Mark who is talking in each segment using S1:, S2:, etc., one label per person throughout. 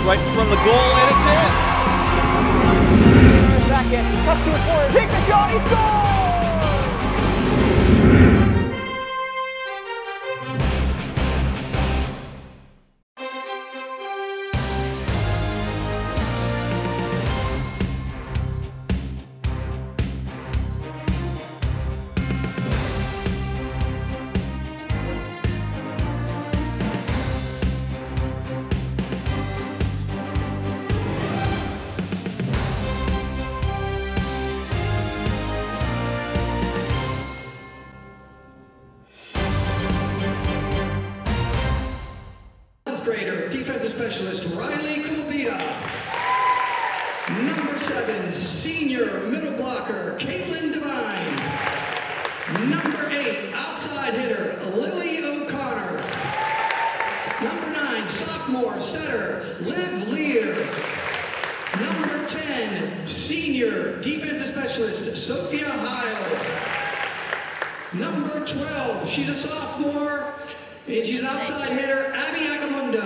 S1: right in front of the goal, and it's in.
S2: Second, up to the corner, take the shot, he scores!
S3: Grader, defensive specialist Riley Kulbita. Number 7, senior middle blocker Caitlin Devine. Number 8, outside hitter Lily O'Connor. Number 9, sophomore setter Liv Lear. Number 10, senior defensive specialist Sophia Heil. Number 12, she's a sophomore, and she's an outside hitter, Abby Agamundo.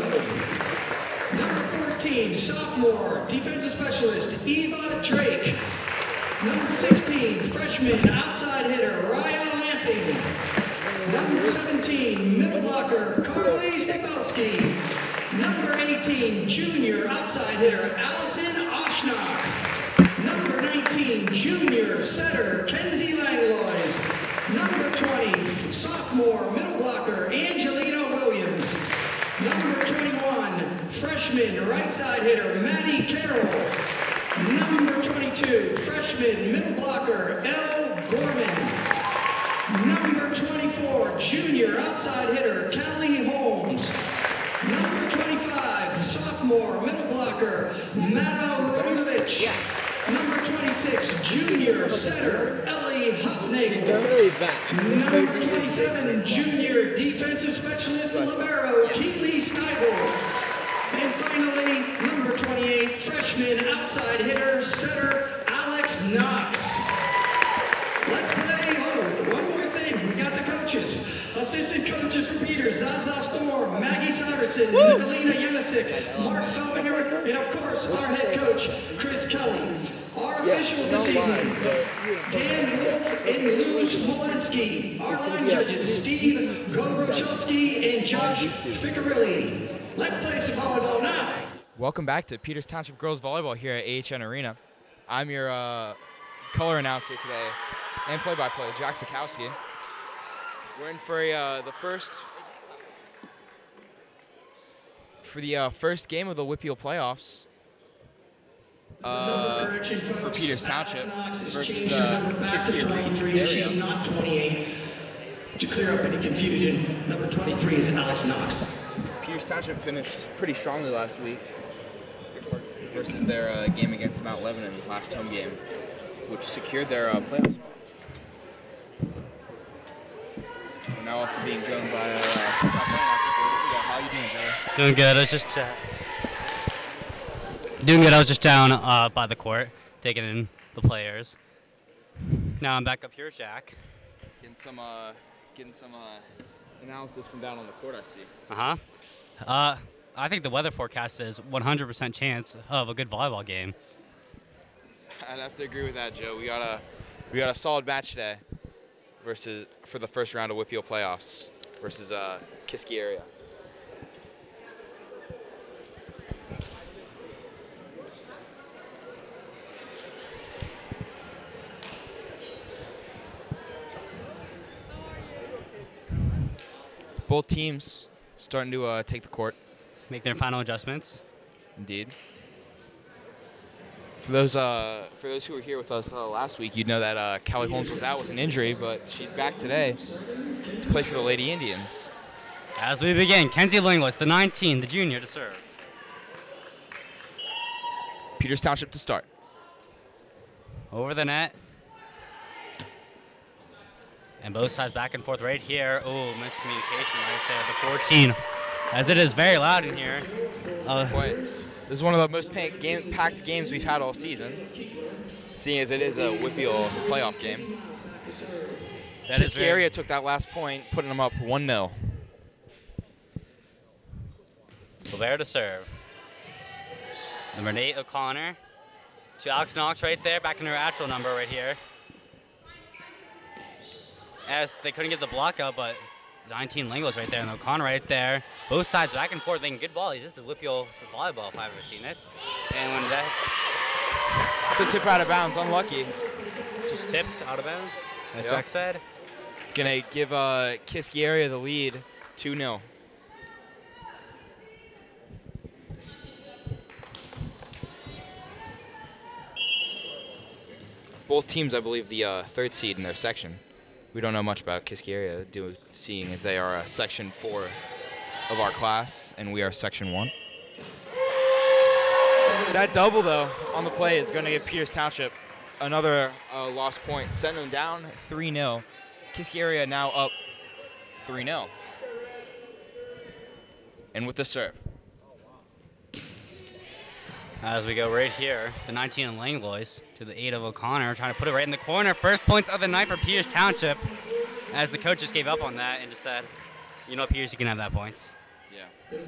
S3: Number 14, sophomore, defensive specialist, Eva Drake. Number 16, freshman, outside hitter, Raya Lamping. Number 17, middle blocker, Carly Stebelski. Number 18, junior, outside hitter, Allison Oshnock. Number 19, junior, setter, Kenzie Langlois. Number 20, sophomore, middle blocker, Angelina Williams. Number 21, freshman, right side hitter, Maddie Carroll. Number 22, freshman, middle blocker, Elle Gorman. Number 24, junior, outside hitter, Callie Holmes. Number 25, sophomore, middle blocker, Mado Radulovic. Number 26, junior, setter, Ellie Huffnagel. Number 27, junior, defensive specialist, libero, Keely Steigel. And finally, number 28, freshman, outside hitter, setter, Alex Knox. Let's play, one more thing, we got the coaches. Assistant coaches for Peters, Zaza Storm, Maggie Siverson, Nicolina Yanisic, Mark Felbinger, and of course, our head coach, Chris Kelly. Our officials this evening, Dan Wolf and Lou Smolenski. Our line judges, Steve Gobrochowski and Josh Ficcarilli. Let's play some volleyball now.
S4: Welcome back to Peters Township Girls Volleyball here at AHN Arena. I'm your color announcer today and play-by-play, Jack Sikowski. We're in for the first game of the Whippeal playoffs. For Peters Township versus
S3: Kiski 23. She's not 28. To clear up any confusion, number 23 is Alex Knox.
S4: Peters Township finished pretty strongly last week versus their game against Mount Lebanon, last home game, which secured their playoff spot. We're now also being joined by how are you doing, Joey?
S5: Doing good. I was just down by the court, taking in the players. Now I'm back up here, Jack.
S4: Getting some analysis from down on the court, I see.
S5: I think the weather forecast says 100% chance of a good volleyball game.
S4: I'd have to agree with that, Joe. We got a solid match today for the first round of Whippeal playoffs versus Kiski area. Both teams starting to take the court.
S5: Make their final adjustments.
S4: Indeed. For those who were here with us last week, you'd know that Callie Holmes was out with an injury, but she's back today to play for the Lady Indians.
S5: As we begin, Kenzie Langlois, the 19, the junior, to serve.
S4: Peters Township to start.
S5: Over the net. And both sides back and forth right here. Oh, miscommunication right there. The 14, as it is very loud in here.
S4: This is one of the most packed games we've had all season, seeing as it is a Whippeal playoff game. Kiski area took that last point, putting them up 1-0.
S5: Gobert to serve. Number 8, O'Connor. To Alex Knox right there, back in her actual number right here. As they couldn't get the block up, but 19 Langos right there, and O'Connor right there. Both sides back and forth, making good volleys. This is Whitfield volleyball if I've ever seen it. And when that...
S4: It's a tip out of bounds, unlucky.
S5: Just tips out of bounds, as
S4: Yep.
S5: Jack said.
S4: Gonna give Kiski area the lead, 2-0. Both teams, I believe, the third seed in their section. We don't know much about Kiski area, seeing as they are section 4 of our class, and we are section 1. That double, though, on the play is going to give Pierce Township another lost point, sending them down 3-0. Kiski area now up 3-0. And with the serve.
S5: As we go right here, the 19 of Langlois to the 8 of O'Connor, trying to put it right in the corner. First points of the night for Pierce Township, as the coach just gave up on that and just said, you know, Pierce, you can have that point.
S4: Yeah.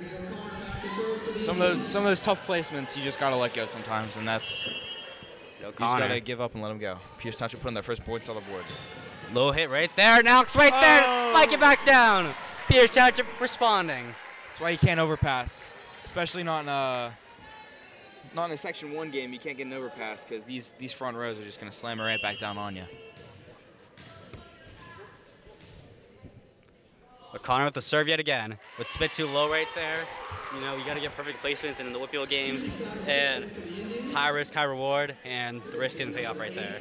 S4: Some of those tough placements, you just gotta let go sometimes, and that's you just gotta give up and let them go. Pierce Township putting their first points on the board.
S5: Low hit right there. Now it's right there to spike it back down. Pierce Township responding.
S4: That's why you can't overpass, especially not in a Section 1 game. You can't get an overpass because these front rows are just going to slam it right back down on you.
S5: O'Connor with the serve yet again. With spit too low right there. You know, you got to get perfect placements in the Whitfield games. And high risk, high reward. And the risk didn't pay off right there.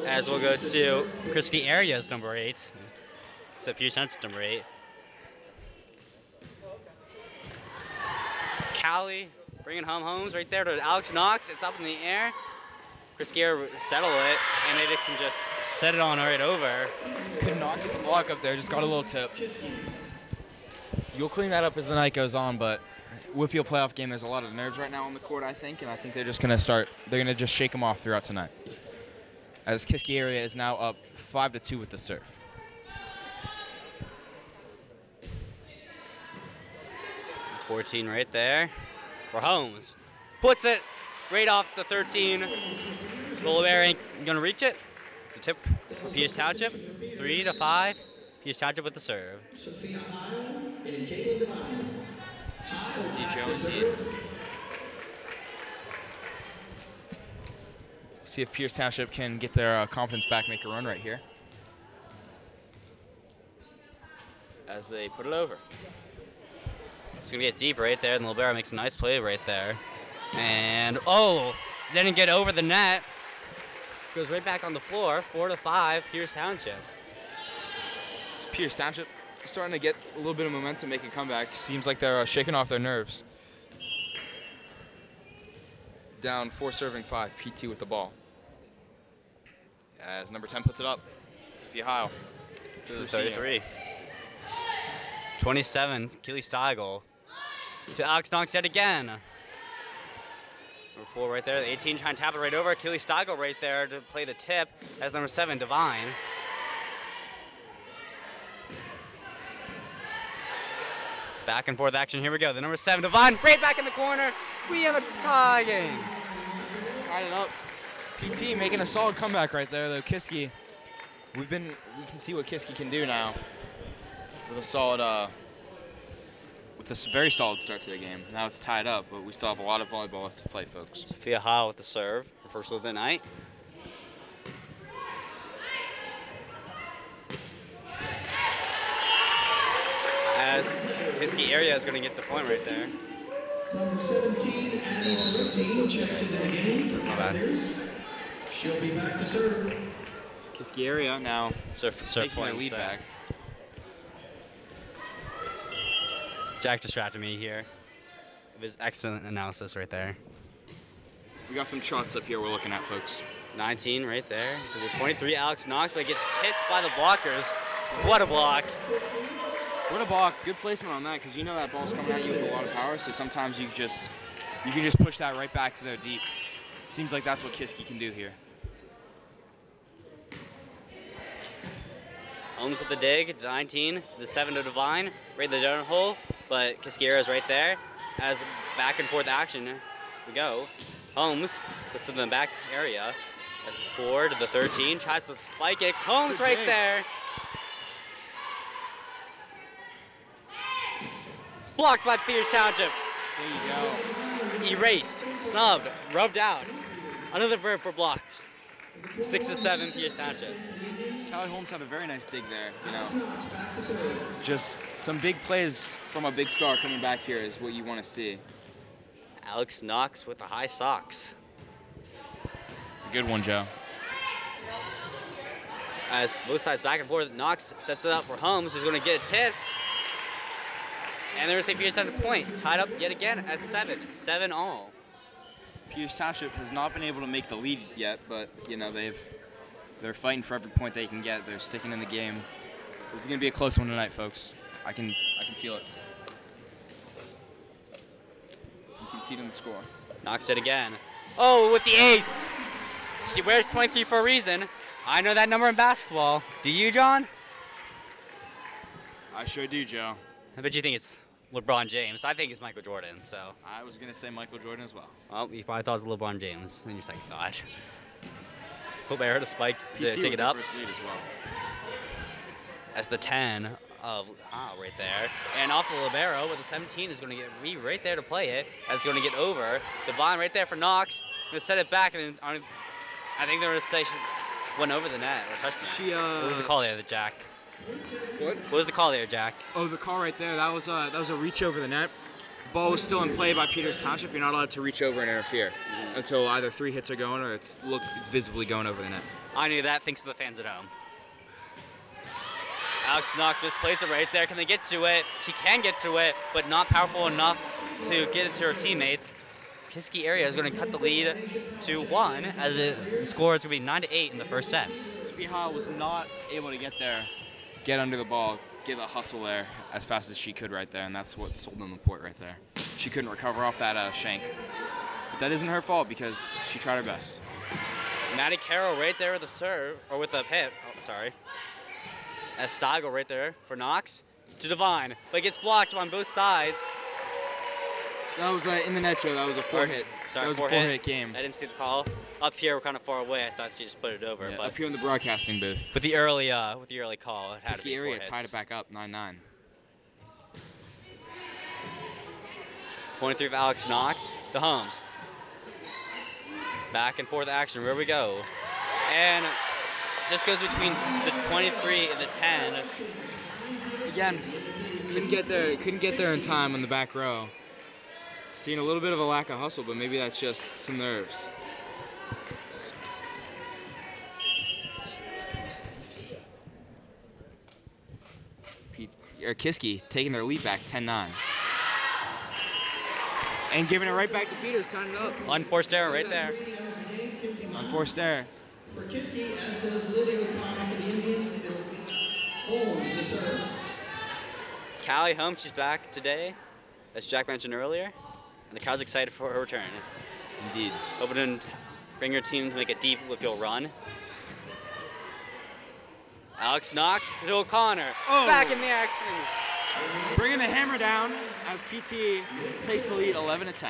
S5: As we'll go to Kiski area's number 8. It's a Pierce Township number 8. Callie bringing home homes right there to Alex Knox. It's up in the air. Kiski area settle it, and they can just set it on right over.
S4: Could not get the block up there, just got a little tip. You'll clean that up as the night goes on, but Whitfield playoff game, there's a lot of nerves right now on the court, I think, and I think they're just going to just shake them off throughout tonight. As Kiski area is now up 5-2 with the serve.
S5: .14 right there for Holmes. Puts it right off the 13. Bolivar ain't going to reach it. It's a tip for Pierce Township. 3-5. Pierce Township with the serve.
S4: D. Jones did. See if Pierce Township can get their confidence back, make a run right here. As they put it over.
S5: It's going to get deep right there, and Libera makes a nice play right there. And, oh, didn't get over the net. Goes right back on the floor, 4-5, Pierce Township.
S4: Pierce Township starting to get a little bit of momentum, make a comeback. Seems like they're shaking off their nerves. Down 4-5, PT with the ball. As number 10 puts it up, Sophia Heil.
S5: To the 33. 27, Keely Steigel. To Alex Knox yet again. Number 4 right there, the 18 trying to tap it right over. Keely Steigel right there to play the tip. As number 7, Divine. Back and forth action, here we go. The number 7, Divine, right back in the corner. We have a tie game.
S4: Tied it up. PT making a solid comeback right there, though. Kiski, we can see what Kiski can do now with a solid, with this very solid start to the game. Now it's tied up, but we still have a lot of volleyball left to play, folks.
S5: Sophia Heil with the serve, her first of the night. As Kiski area is going to get the point right there.
S3: Number 17, Addie Ferguson, checks into the game for Pioneers. She'll be back to serve.
S4: Kiski area now taking their lead back.
S5: Jack distracted me here. It was excellent analysis right there.
S4: We got some shots up here we're looking at, folks.
S5: 19 right there. To the 23, Alex Knox, but it gets tipped by the blockers. What a block.
S4: What a block. Good placement on that, because you know that ball's coming at you with a lot of power, so sometimes you can just push that right back to their deep. It seems like that's what Kiski can do here.
S5: Holmes with the dig, the 19, the 7 to Divine, right in the donut hole, but Kiski area is right there. As back and forth action, we go. Holmes puts it in the back area. As the 4 to the 13, tries to spike it. Holmes right there. Blocked by Peters Township.
S4: There you go.
S5: Erased, snubbed, rubbed out. Another verb for blocked. 6-7 Peters Township.
S4: Callie Holmes had a very nice dig there, you know. Just some big plays from a big star coming back here is what you want to see.
S5: Alex Knox with the high socks.
S4: It's a good one, Joe.
S5: As both sides back and forth, Knox sets it up for Holmes, who's going to get tipped. And they're going to say Peters Township point. Tied up yet again at 7. 7 all.
S4: Peters Township has not been able to make the lead yet, but you know they're fighting for every point they can get. They're sticking in the game. It's going to be a close one tonight, folks. I can feel it. You can see it in the score.
S5: Knox it again. Oh, with the ace. She wears 23 for a reason. I know that number in basketball. Do you, John?
S4: I sure do, Joe.
S5: I bet you think it's LeBron James. I think it's Michael Jordan, so.
S4: I was going to say Michael Jordan as well.
S5: Well, you probably thought it was LeBron James in your second thought. Hope I heard a spike to
S4: PT
S5: take it up.
S4: First lead as well.
S5: As the 10 of right there. And off the libero with the 17 is going to get right there to play it. As it's going to get over. Devon right there for Knox. Going to set it back, and then I think they're going to say she went over the net or touched the net. What was the call there, Jack? What was the call there, Jack?
S4: Oh, the call right there. That was a reach over the net. The ball was still in play by Peters Township. You're not allowed to reach over and interfere until either 3 hits are going or it's visibly going over the net.
S5: I knew that, thanks to the fans at home. Alex Knox misplays it right there. Can they get to it? She can get to it, but not powerful enough to get it to her teammates. Kiski area is going to cut the lead to 1, as the score is going to be 9-8 in the first set.
S4: Spiha was not able to get under the ball, get a hustle there as fast as she could right there, and that's what sold them the point right there. She couldn't recover off that shank. But that isn't her fault because she tried her best.
S5: Maddie Carroll right there with the serve, or with the hit. Oh, sorry. As Steigle right there for Knox to Devine, but it gets blocked on both sides.
S4: That was in the net, Joe. That was a 4-hit.
S5: Sorry,
S4: that was a 4-hit game.
S5: I didn't see the call. Up here, we're kind of far away. I thought she just put it over.
S4: Yeah,
S5: but
S4: up here in the broadcasting booth.
S5: With the early call, it had to be 4
S4: area
S5: hits.
S4: tied it back up, 9-9.
S5: 23 for Alex Knox. The Holmes. Back and forth action. Where we go. And just goes between the 23 and the 10.
S4: Again, couldn't get there in time on the back row. Seeing a little bit of a lack of hustle, but maybe that's just some nerves. Kiski taking their lead back 10-9. And giving it right back to Peters, tying it up.
S5: Unforced error right there.
S4: Unforced error.
S3: For Kiski, as does Lily O'Connor for the Indians, it'll be Holmes to serve.
S5: Callie Holmes, she's back today, as Jack mentioned earlier. And the crowd's excited for her return.
S4: Indeed.
S5: Hoping to bring her team to make a deep Whitfield run. Alex Knox to O'Connor. Oh. Back in the action.
S4: Bringing the hammer down as PT takes the lead 11-10.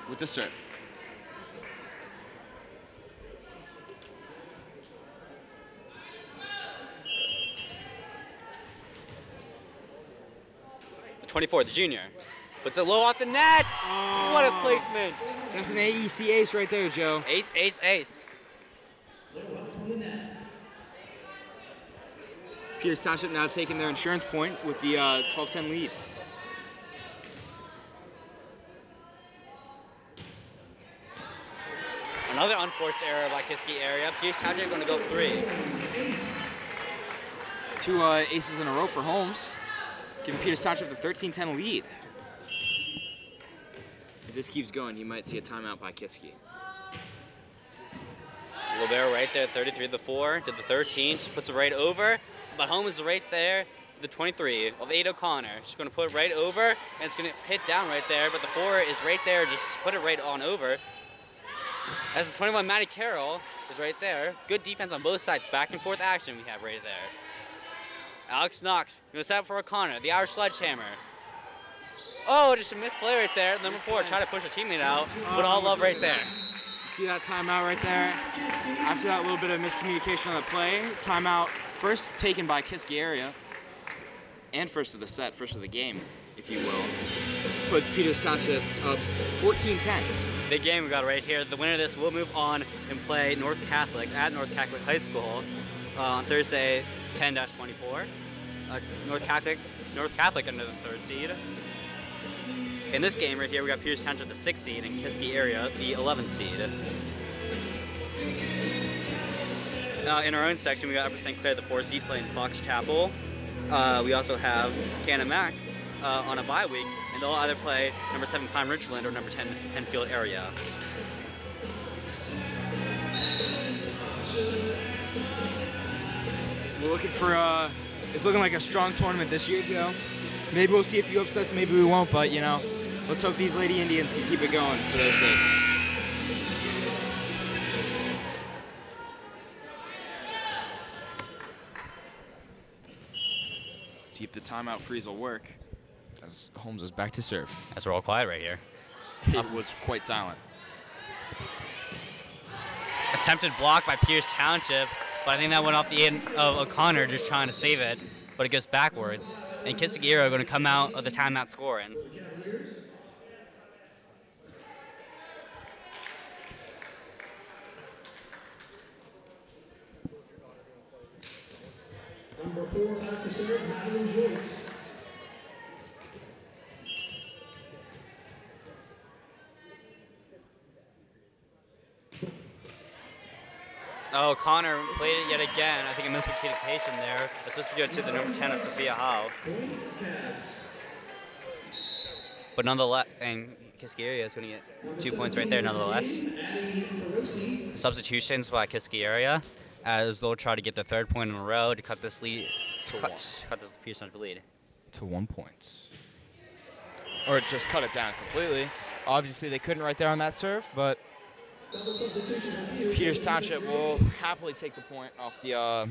S4: With the serve.
S5: The 24, the junior. Puts it low off the net. Oh. What a placement.
S4: That's an AEC ace right there, Joe.
S5: Ace, ace, ace.
S4: Peters Township now taking their insurance point with the 12-10 lead.
S5: Another unforced error by Kiski area. Peters Township going to go 3.
S4: 2 aces in a row for Holmes, giving Peters Township the 13-10 lead. If this keeps going, you might see a timeout by Kiski.
S5: Libero right there, 33 to the 4, did the 13. She puts it right over, but Holmes is right there, the 23 of 8 O'Connor. She's going to put it right over, and it's going to hit down right there, but the 4 is right there, just put it right on over. As the 21, Maddie Carroll is right there. Good defense on both sides, back and forth action we have right there. Alex Knox going to set up for O'Connor, the Irish sledgehammer. Oh, just a misplay right there. Number 4, try to push a teammate out, but all love right there.
S4: See that timeout right there? After that little bit of miscommunication on the play, timeout first taken by Kiski area, and first of the set, first of the game, if you will, puts Peters Township up 14-10.
S5: Big game we got right here. The winner of this will move on and play North Catholic at North Catholic High School on Thursday, 10-24. North Catholic under the 3rd seed. In this game right here, we got Peters Township the 6th seed and Kiski area the 11th seed. In our own section, we got Upper St. Clair the 4th seed playing Fox Chapel. We also have Canamac on a bye week, and they'll either play number 7 Pine Richland or number 10 Enfield area.
S4: We're looking for, it's looking like a strong tournament this year, Joe. Maybe we'll see a few upsets, maybe we won't, but you know, let's hope these Lady Indians can keep it going for their sake. See if the timeout freeze will work, as Holmes is back to serve.
S5: As we're all quiet right here.
S4: It was quite silent.
S5: Attempted block by Peters Township, but I think that went off the end of O'Connor just trying to save it, but it goes backwards. And Kiski area are going to come out of the timeout scoring.
S3: Number 4 back to serve, Madeline Joyce.
S5: Oh, Connor played it yet again. I think a miscommunication there. It's supposed to go to the number 10 of Sophia Howe. But nonetheless, and Kiski area is going to get 2 points right there nonetheless. Substitutions by Kiski area as they'll try to get the 3rd point in a row to cut this lead, cut this Peters Township lead.
S4: To 1 point. Or just cut it down completely. Obviously they couldn't right there on that serve, but Peters Township will happily take the point off the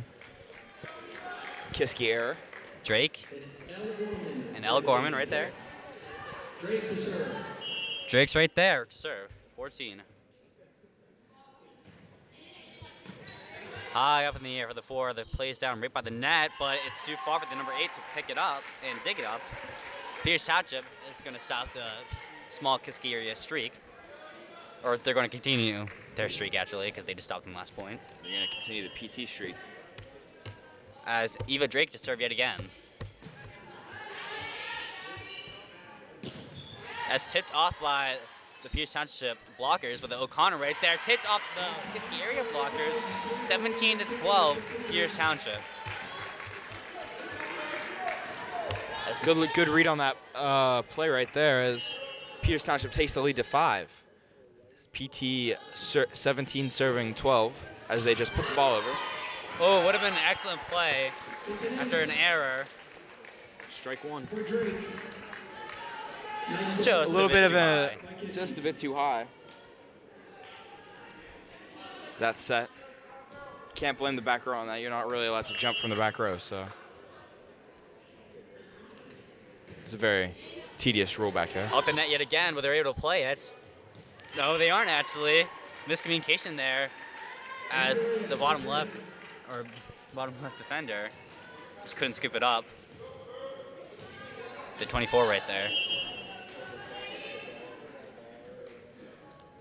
S4: Kiski error.
S5: Drake and Elle Gorman right there.
S3: Drake to serve.
S5: Drake's right there to serve. 14. High up in the air for the 4 that plays down right by the net, but it's too far for the number 8 to pick it up and dig it up. Peters Township is going to stop the small Kiski area streak. Or they're going to continue their streak, actually, because they just stopped them last point.
S4: They're going to continue the PT streak.
S5: As Eva Drake to serve yet again. As tipped off by the Peters Township blockers, but the O'Connor right there tipped off the Kiski area blockers, 17-12, Peters Township.
S4: Good read on that play right there as Peters Township takes the lead to 5. PT 17 serving 12 as they just put the ball over.
S5: Oh, would have been an excellent play after an error.
S4: Strike 1.
S5: Just
S4: just a bit too high. That set. Can't blame the back row on that. You're not really allowed to jump from the back row, so it's a very tedious rule back there.
S5: Off the net yet again, but they're able to play it. No, they aren't actually. Miscommunication there as the bottom left defender just couldn't scoop it up. The 24 right there.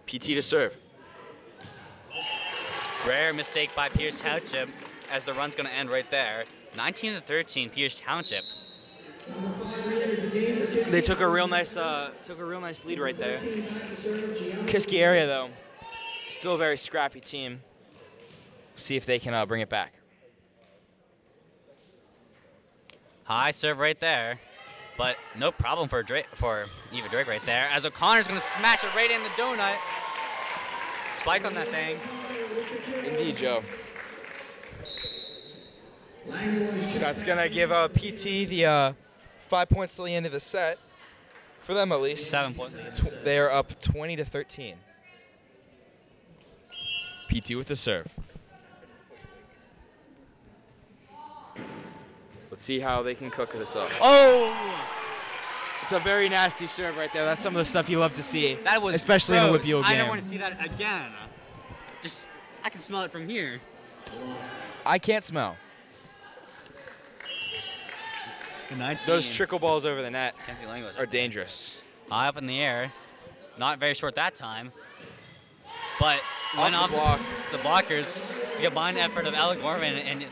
S4: PT to serve.
S5: Rare mistake by Peters Township as the run's going to end right there. 19-13, Peters Township.
S4: They took a real nice lead right there. Kiski area though, still a very scrappy team. See if they can bring it back.
S5: High serve right there, but no problem for Eva Drake right there. As O'Connor's going to smash it right in the donut. Spike on that thing.
S4: Indeed, Joe. That's going to give PT the 5 points till the end of the set. For them, at least.
S5: 7 point lead.
S4: They are up 20-13. PT with the serve. Let's see how they can cook this up.
S5: Oh!
S4: It's a very nasty serve right there. That's some of the stuff you love to see.
S5: That was
S4: especially
S5: gross.
S4: in a Whippy game.
S5: I don't want to see that again. Just, I can smell it from here.
S4: I can't smell.
S5: 19.
S4: Those trickle balls over the net are
S5: dangerous.
S4: dangerous.
S5: High up in the air. Not very short that time. But went
S4: Off
S5: off
S4: the
S5: the blockers. The combined effort of Alec Gorman and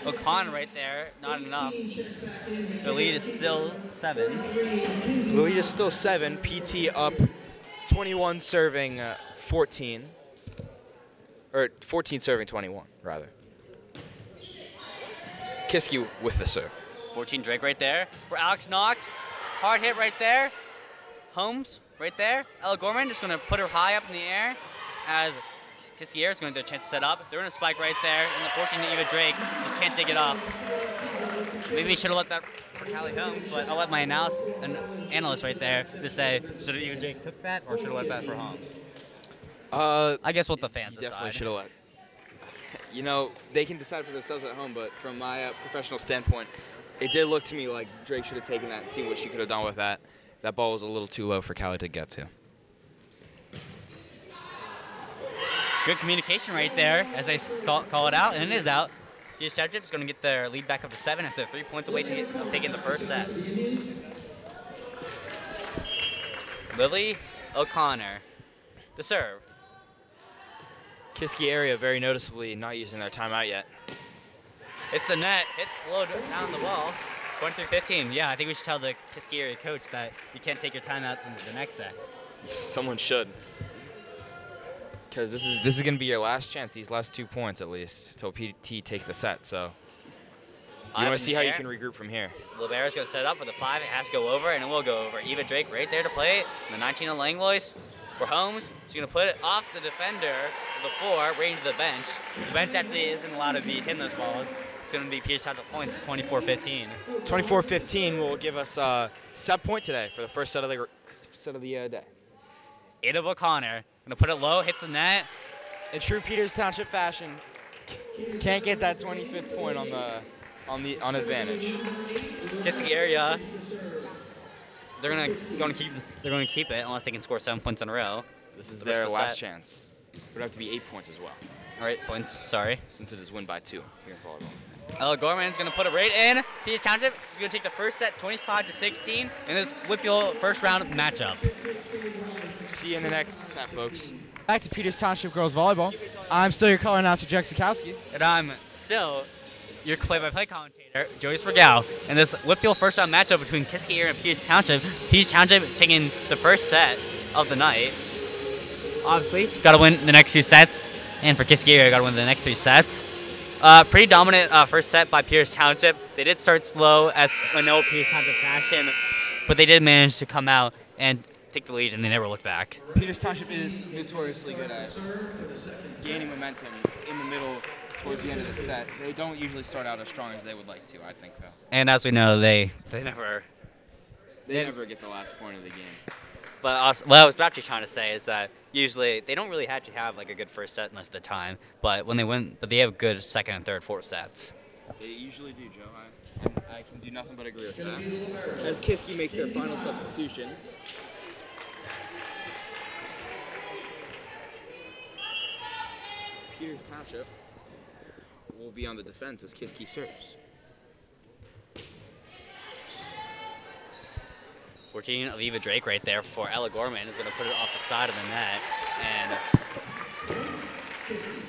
S5: O'Connor right there. Not enough. The lead is still 7.
S4: The lead is still 7. PT up 21 serving 14. Or 14 serving 21, rather. Kiski with the serve.
S5: 14 Drake right there for Alex Knox. Hard hit right there. Holmes right there. Ella Gorman just going to put her high up in the air as Kiski is going to get a chance to set up. They're in a spike right there. And the 14 to Eva Drake just can't dig it up. Maybe we should have let that for Callie Holmes, but I'll let my analyst right there to say, should have Eva Drake took that or should have let that for Holmes? I guess what the fans decide.
S4: Definitely should have let. You know, they can decide for themselves at home, but from my professional standpoint, it did look to me like Drake should have taken that and seen what she could have done with that. That ball was a little too low for Callie to get to.
S5: Good communication right there as they call it out, and it is out. Township is going to get their lead back up to 7 as they're 3 points away of taking the first set. Lily O'Connor, the serve.
S4: Kiski area very noticeably not using their timeout yet.
S5: It's the net. It's low down the ball. 23-15. Yeah, I think we should tell the Kiski area coach that you can't take your timeouts into the next set.
S4: Someone should. Because this is going to be your last chance, these last 2 points at least, until PT takes the set. So you want to see how you can regroup from here.
S5: Libera's going to set up for the 5. It has to go over, and it will go over. Eva Drake right there to play it. And the 19 of Langlois for Holmes. She's going to put it off the defender to the 4, right into the bench. The bench actually isn't allowed to be hitting those balls. It's going to be Peters Township points, 24-15.
S4: 24-15 will give us a set point today for the first set of the day.
S5: 8 of O'Connor. Going to put it low, hits the net.
S4: In true Peters Township fashion, can't get that 25th point on advantage.
S5: Kiski area. They're going to keep it unless they can score 7 points in a row.
S4: This is their last chance. It would have to be 8 points as well.
S5: All right, points. Sorry.
S4: Since it is win by 2 here in volleyball.
S5: Ella Gorman's going to put it right in. Peters Township is going to take the first set 25-16 in this Whitfield first round matchup.
S4: See you in the next set, folks.
S2: Back to Peters Township Girls Volleyball. I'm still your color announcer, Jack Sikowski.
S5: And I'm still your play-by-play commentator, Joey Spergal. In this Whitfield first round matchup between Kiski area and Peters Township is taking the first set of the night. Obviously, got to win the next 2 sets. And for Kiski area, got to win the next 3 sets. Pretty dominant first set by Peters Township. They did start slow as an old Peters Township fashion, but they did manage to come out and take the lead, and they never looked back.
S4: Peters Township is notoriously good at gaining momentum in the middle towards the end of the set. They don't usually start out as strong as they would like to, I think, though.
S5: And as we know, they never
S4: get the last point of the game.
S5: But also, what I was actually trying to say is that usually they don't really actually have like a good first set most of the time. But when they win, they have good second and third, fourth sets.
S4: They usually do, Joe. I can do nothing but agree with that. As Kiski makes their final substitutions. Peters Township will be on the defense as Kiski serves.
S5: 14 of Eva Drake right there for Ella Gorman is going to put it off the side of the net. And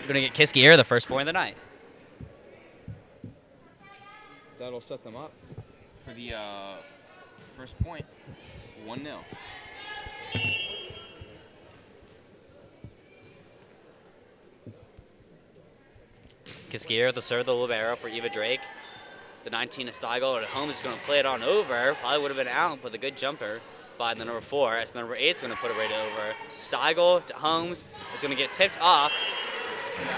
S5: going to get Kiski here the first point of the night.
S4: That'll set them up for the first point, 1-0.
S5: Kiski here, the serve, the libero for Eva Drake. The 19 of Steigel at home is going to play it on over. Probably would have been out, but a good jumper by the number 4. As the number 8 is going to put it right over. Steigel to Holmes is going to get tipped off.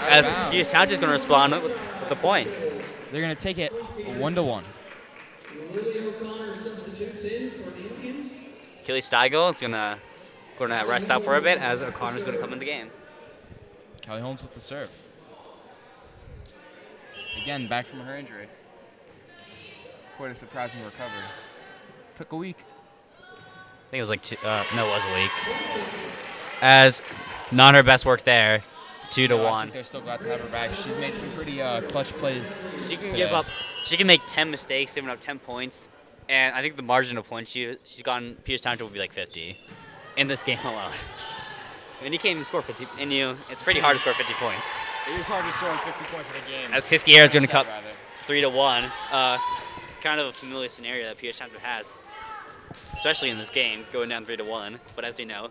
S5: As Peters Township is going to respond with the points.
S2: They're going to take it 1-1.
S5: Kelly Steigel is going to rest out for a bit as O'Connor is going to come in the game.
S2: Callie Holmes with the serve. Again, back from her injury.
S4: Quite a surprising recovery.
S2: Took a week.
S5: think it was like no, it was a week. As not her best work there, 2 to 1.
S4: I think they're still glad to have her back. She's made some pretty clutch plays.
S5: She can
S4: today.
S5: give up. She can make 10 mistakes, giving up 10 points, and I think the margin of points she's gotten Peters Township will be like 50 in this game alone. And you can't even score 50. And it's pretty hard to score 50 points.
S4: It is hard to score 50 points in a game.
S5: As Kiski is going to cut 3 to 1. Kind of a familiar scenario that Peters Township has, especially in this game, going down 3 to 1. But as we know,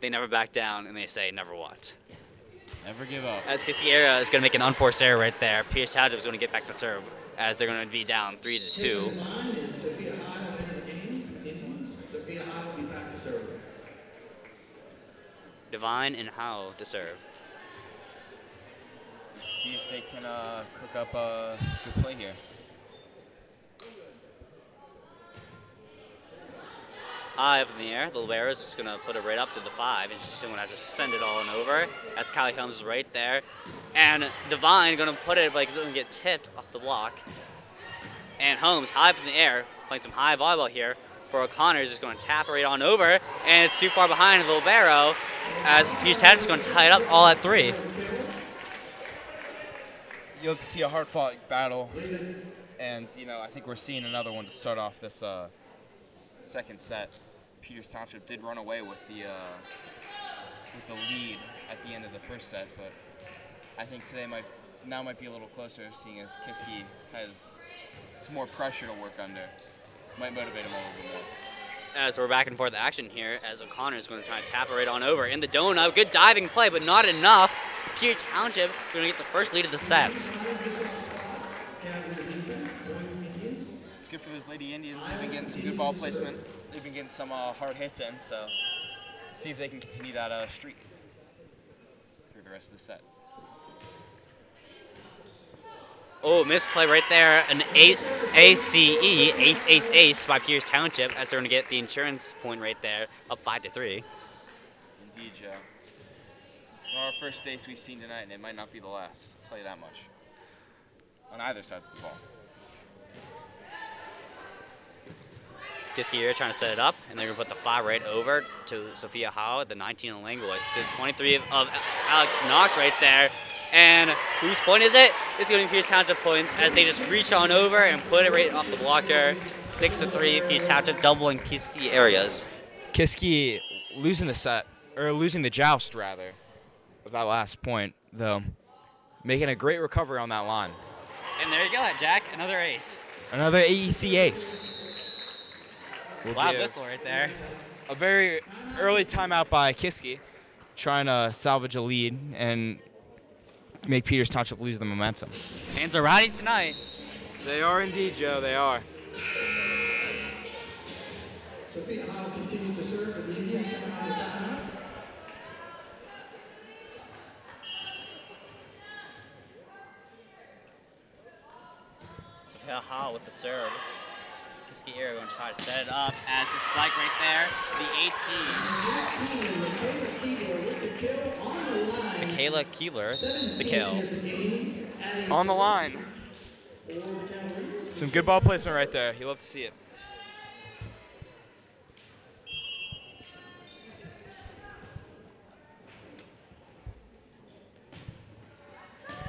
S5: they never back down, and they say never what.
S4: Never give up.
S5: As Kiski area is going to make an unforced error right there, Peters Township is going to get back the serve, as they're going to be down 3 to 2. Divine and Howe to serve.
S4: Let's see if they can cook up a good play here.
S5: High up in the air, the libero is just going to put it right up to the 5, and she's going to have to send it all on over. That's Kylie Holmes right there. And Divine going to put it, like it's going to get tipped off the block. And Holmes, high up in the air, playing some high volleyball here. For O'Connor is just going to tap it right on over, and it's too far behind the libero, as Peters Township is going to tie it up all at 3.
S4: You'll have to see a hard-fought battle, and I think we're seeing another one to start off this second set. Peters Township did run away with the lead at the end of the first set, but I think today might be a little closer, seeing as Kiski has some more pressure to work under. Might motivate him a little bit more.
S5: As we're back and forth action here, as O'Connor is going to try to tap it right on over. In the donut, good diving play, but not enough. Peters Township going to get the first lead of the set.
S4: It's good for those Lady Indians. They've been getting some good ball placement. They've been getting some hard hits in, so let's see if they can continue that streak through the rest of the set.
S5: Oh, misplay right there. An ACE, ace by Peters Township, as they're going to get the insurance point right there, up 5 to 3.
S4: Indeed, Joe. It's our first ace we've seen tonight, and it might not be the last. I'll tell you that much. On either sides of the ball.
S5: Kiski here trying to set it up, and they're going to put the 5 right over to Sophia Howe at the 19 in Langois. So 23 of Alex Knox right there. And whose point is it? It's going to be Peters Township points, as they just reach on over and put it right off the blocker. 6 to 3, Peters Township doubling Kiski areas.
S4: Kiski losing the set, or losing the joust rather, with that last point, though, making a great recovery on that line.
S5: And there you go, Jack, another ace.
S4: Another AEC ace.
S5: Loud whistle right there.
S4: A very early timeout by Kiski, trying to salvage a lead and make Peters Township lose the momentum.
S5: Fans are rowdy tonight.
S4: They are indeed, Joe. They are.
S3: Sophia Howe continues to serve for the Indians coming on the timeout.
S5: Sophia Howe with the serve. Kiski area going to try to set it up as the spike right there. The 18. Michaela Keeler, the kill.
S4: On the line. Some good ball placement right there. You love to see it.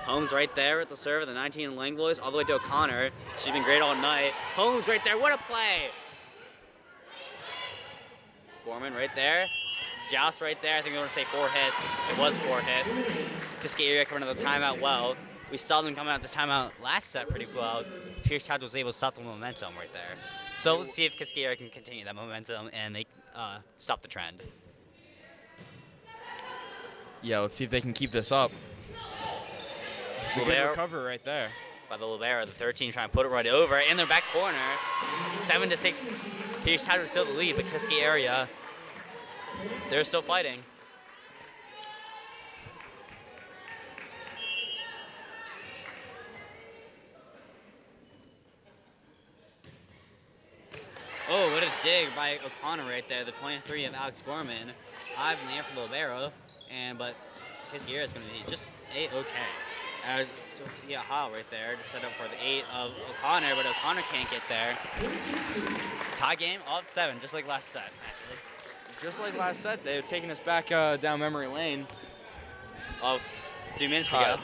S5: Holmes right there at the serve of the 19 in Langlois, all the way to O'Connor. She's been great all night. Holmes right there, what a play! Gorman right there. Joust right there, I think they want to say 4 hits. It was 4 hits. Kiski area coming to the timeout well. We saw them coming out the timeout last set pretty well. Peters Township was able to stop the momentum right there. So let's see if Kiski area can continue that momentum and they stop the trend.
S4: Yeah, let's see if they can keep this up. Good recovery right there.
S5: By the libero, the 13 trying to put it right over in their back corner. 7 to 6. Peters Township still the lead, but Kiski area, they're still fighting. Oh, what a dig by O'Connor right there. The 23 of Alex Gorman. High in the air for the libero, but Kiski area is going to be just A-okay. As Sophia Hall right there to set up for the 8 of O'Connor, but O'Connor can't get there. Tie game, all at 7, just like last set, actually.
S4: Just like last set, they were taking us back down memory lane.
S5: Of a few minutes ago.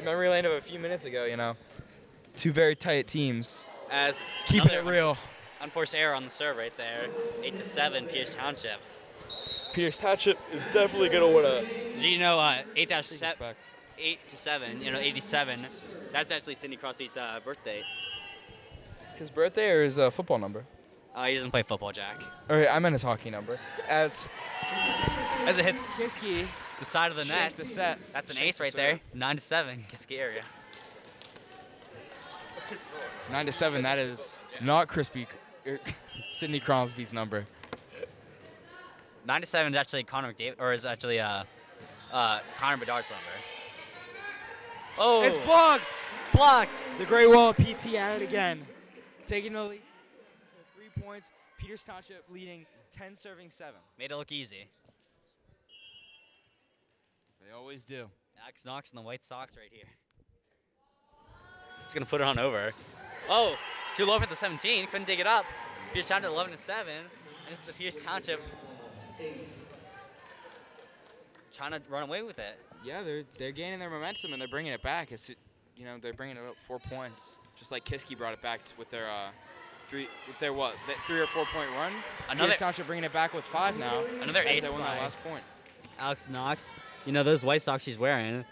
S4: Memory lane of a few minutes ago, you know. Two very tight teams.
S5: As
S4: keeping it real.
S5: Unforced error on the serve right there. 8-7, Pierce Township.
S4: Pierce Township is definitely going to win a...
S5: Do you know 8-7, you know, 87, that's actually Sidney Crosby's birthday.
S4: His birthday or his football number?
S5: He doesn't play football, Jack.
S4: Or I meant his hockey number. As
S5: it hits Kiski, the side of the net.
S4: The set.
S5: That's an ace right there. 9-7, Kiski area.
S4: 9-7. That is not Sidney Crosby's number.
S5: 9-7 is actually Connor McDavid, or is actually Connor Bedard's number. Oh,
S2: It's blocked.
S5: blocked.
S2: The Great Wall of PT at it again. Taking the lead to 3 points. Peters Township leading 10-7.
S5: Made it look easy.
S4: They always do.
S5: Alex Knox in the White Sox right here. He's gonna put it on over. Oh, too low for the 17. Couldn't dig it up. Pierce Township 11-7. And this is the Pierce Township trying to run away with it.
S4: Yeah, they're gaining their momentum and they're bringing it back. It's, you know, they're bringing it up 4 points, just like Kiski brought it back with their 3 or 4 point run. Pierce Township bringing it back with 5 now.
S5: Another ace.
S4: They won that last point.
S5: Alex Knox. You know those White Sox she's wearing.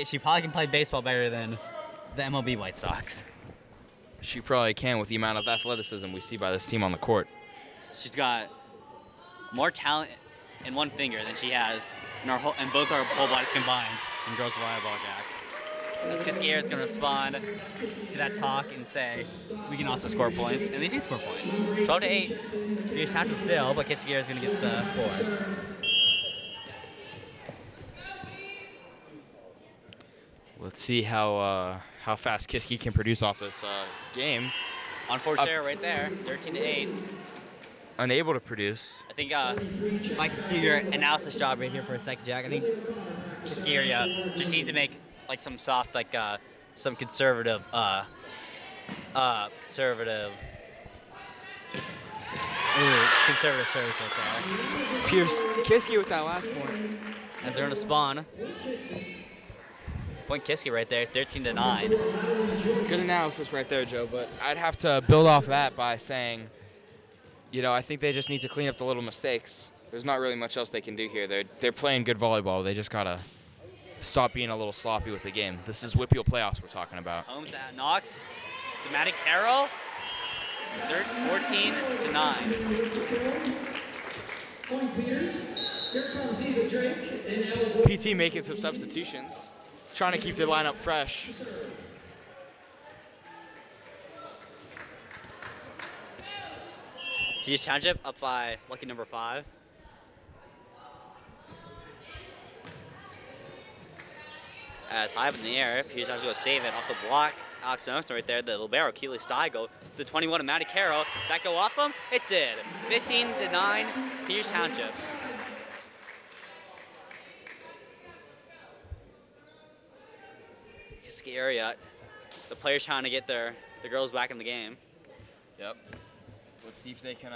S5: She probably can play baseball better than the MLB White Sox.
S4: She probably can with the amount of athleticism we see by this team on the court.
S5: She's got more talent in one finger than she has in both our whole bodies combined in girls volleyball, Jack. This Kiski is going to respond to that talk and say, we can also score points, and they do score points. 12-8, Pierce Township still, but Kiski is going to get the score.
S4: Let's see how fast Kiski can produce off this game.
S5: Unforced error right there, 13-8.
S4: Unable to produce.
S5: I think if I can see your analysis job right here for a second, Jack, I think Kiski area just needs to make like some soft, like some conservative, conservative service right there.
S4: Pierce Kiski with that last point.
S5: As they're going to spawn. Point Kiski right there, 13-9.
S4: Good analysis right there, Joe, but I'd have to build off that by saying, you know, I think they just need to clean up the little mistakes. There's not really much else they can do here. They're playing good volleyball. They just got to stop being a little sloppy with the game. This is Whitfield playoffs we're talking about.
S5: Holmes at Knox. Dramatic Carroll. 14-9.
S3: Point Peters. Here comes Eva Drake and Elbow.
S4: PT making some substitutions, trying to keep their lineup fresh.
S5: Pierce Township up by lucky number 5. As high up in the air, Pierce Township going to save it off the block. Alex Knox right there, the libero, Keely Stigo. The 21 of Matty Carroll. Did that go off him? It did. 15-9, Pierce Township. Kiski area. The players trying to get the girls back in the game.
S4: Yep. Let's see if they can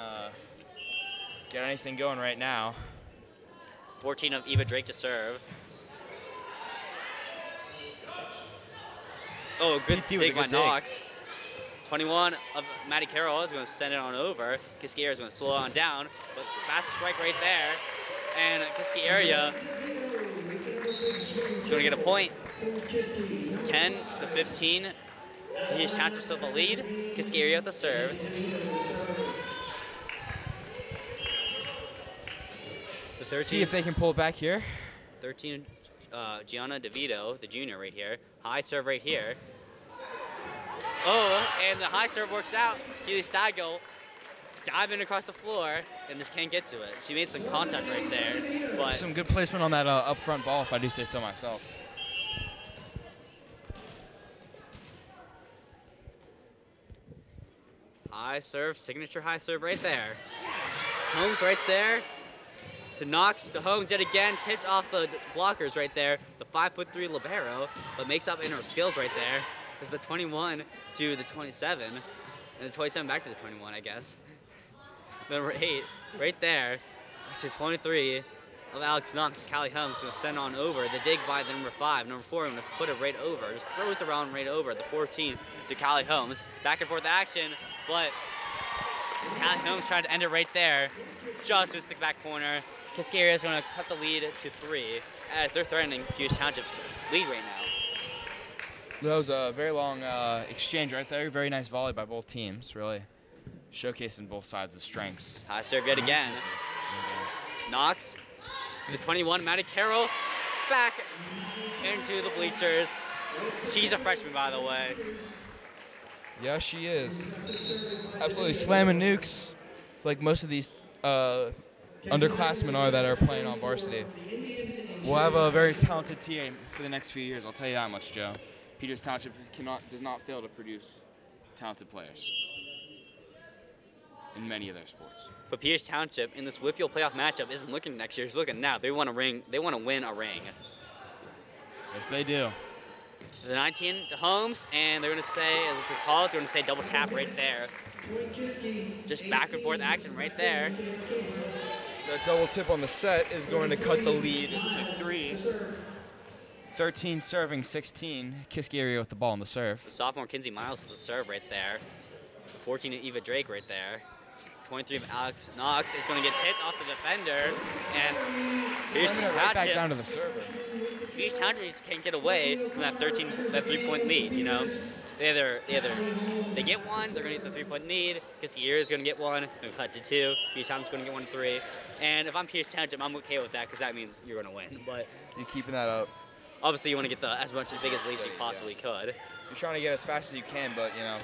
S4: get anything going right now.
S5: 14 of Eva Drake to serve. Oh, good dig by Knox. 21 of Matty Carroll is going to send it on over. Kiski area is going to slow on down, but fast strike right there. And Kiski area is going to get a point. 10-15. He's Township still the lead. Kiski area with the serve. The 13.
S4: See if they can pull it back here.
S5: 13, Gianna DeVito, the junior right here. High serve right here. Oh, and the high serve works out. Keely Stigo diving across the floor and just can't get to it. She made some contact right there. But
S4: some good placement on that up front ball, if I do say so myself.
S5: High serve, signature high serve right there. Holmes right there. to Knox, to Holmes yet again, tipped off the blockers right there. The 5'3" libero, but makes up in her skills right there. It's the 21 to the 27, and the 27 back to the 21, I guess. Number 8, right there, this is 23 of Alex Knox. Callie Holmes going to send on over. The dig by the number 5. Number 4 going to put it right over. Just throws around right over. The 14 to Callie Holmes. Back and forth action, but Callie Holmes trying to end it right there. Just missed the back corner. Kiski area is going to cut the lead to 3 as they're threatening Hughes Township's lead right now.
S4: That was a very long exchange right there. Very nice volley by both teams, really showcasing both sides of strengths.
S5: High serve yet again. Knox, the 21, Maddie Carroll, back into the bleachers. She's a freshman, by the way.
S4: Yeah, she is. Absolutely slamming nukes like most of these underclassmen are that are playing on varsity. We'll have a very talented team for the next few years, I'll tell you that much, Joe. Peters Township does not fail to produce talented players in many of their sports.
S5: But Peters Township in this Whitfield playoff matchup isn't looking next year, it's looking now. They want a ring. They want to win a ring.
S4: Yes, they do.
S5: The 19 to Holmes, and they're going to say, as they call it, they're going to say double tap right there. Just back and forth action right there.
S4: The double tip on the set is going to cut the lead to 3. 13 serving 16. Kiski area with the ball on the serve.
S5: The sophomore Kinsey Miles to the serve right there. 14 to Eva Drake right there. 23 of Alex Knox is going to get tipped off the defender, and here's
S4: right back down to the server.
S5: Peters Township can't get away from that 3-point lead. You know, they get one, they're going to get the 3-point lead. Kiski area is going to get one, going to cut to 2. Peters Township's going to get 1 to 3. And if I'm Peters Township, I'm okay with that because that means you're going to win. But
S4: you're keeping that up.
S5: Obviously, you want to get as big as lead as you possibly could.
S4: You're trying to get as fast as you can, but you know,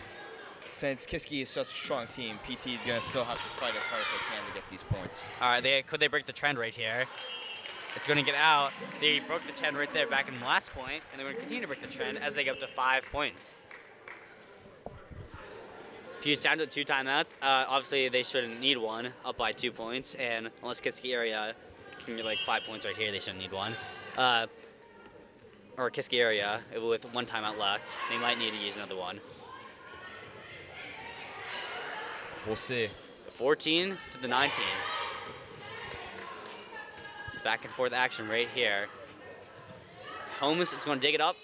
S4: since Kiski is such a strong team, PT is going to still have to fight as hard as they can to get these points.
S5: All right, could they break the trend right here? It's going to get out. They broke the trend right there back in the last point, and they're going to continue to break the trend as they get up to 5 points. Peters Township 2 timeouts. Obviously, they shouldn't need one, up by 2 points, and unless Kiski area can get like 5 points right here, they shouldn't need one. Or Kiski area, with 1 timeout left, they might need to use another one.
S4: We'll see.
S5: The 14 to the 19. Back and forth action right here. Holmes is going to dig it up.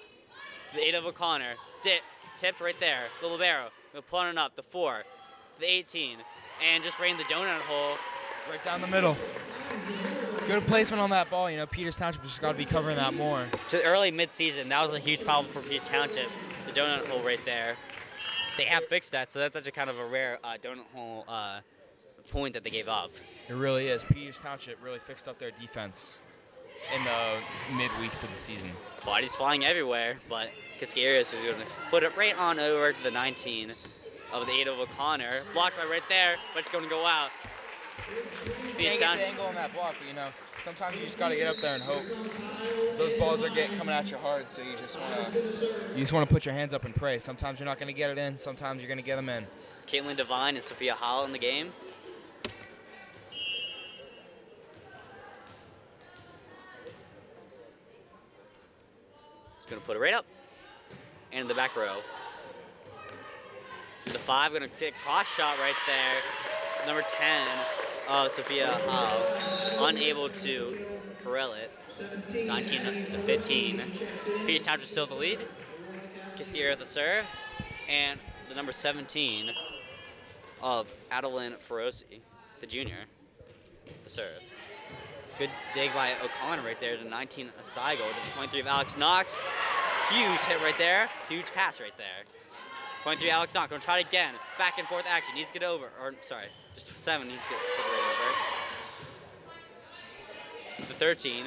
S5: The 8 of O'Connor. Tipped right there. The libero. Pulling it up. The 4. The 18. And just right in the donut hole.
S4: Right down the middle. Good placement on that ball. You know, Peters Township just got to be covering that more.
S5: To early mid-season, that was a huge problem for Peters Township. The donut hole right there. They have fixed that, so that's such a kind of a rare donut hole point that they gave up.
S4: It really is. Peters Township really fixed up their defense in the mid-weeks of the season.
S5: Bodies flying everywhere, but Kiski area is going to put it right on over to the 19 of the 8 of O'Connor. Blocked by right there, but it's going to go out.
S4: You can't get the angle on that block, but you know, sometimes you just got to get up there and hope. Those balls are coming at you hard, so you just want to put your hands up and pray. Sometimes you're not going to get it in, sometimes you're going to get them in.
S5: Caitlin Devine and Sophia Howell in the game. Just going to put it right up. And in the back row. The 5 going to take a cross shot right there. Number 10. Sophia Howell, unable to corral it. 19 to 15. Peters Township still the lead. Kiski area with the serve. And the number 17 of Adeline Feroci, the junior, the serve. Good dig by O'Connor right there to 19 Steigo to the 23 of Alex Knox. Huge hit right there. Huge pass right there. 23 Alex Knox, gonna try it again. Back and forth action, needs to get over. Or, sorry, just 7 needs to get right over. The 13,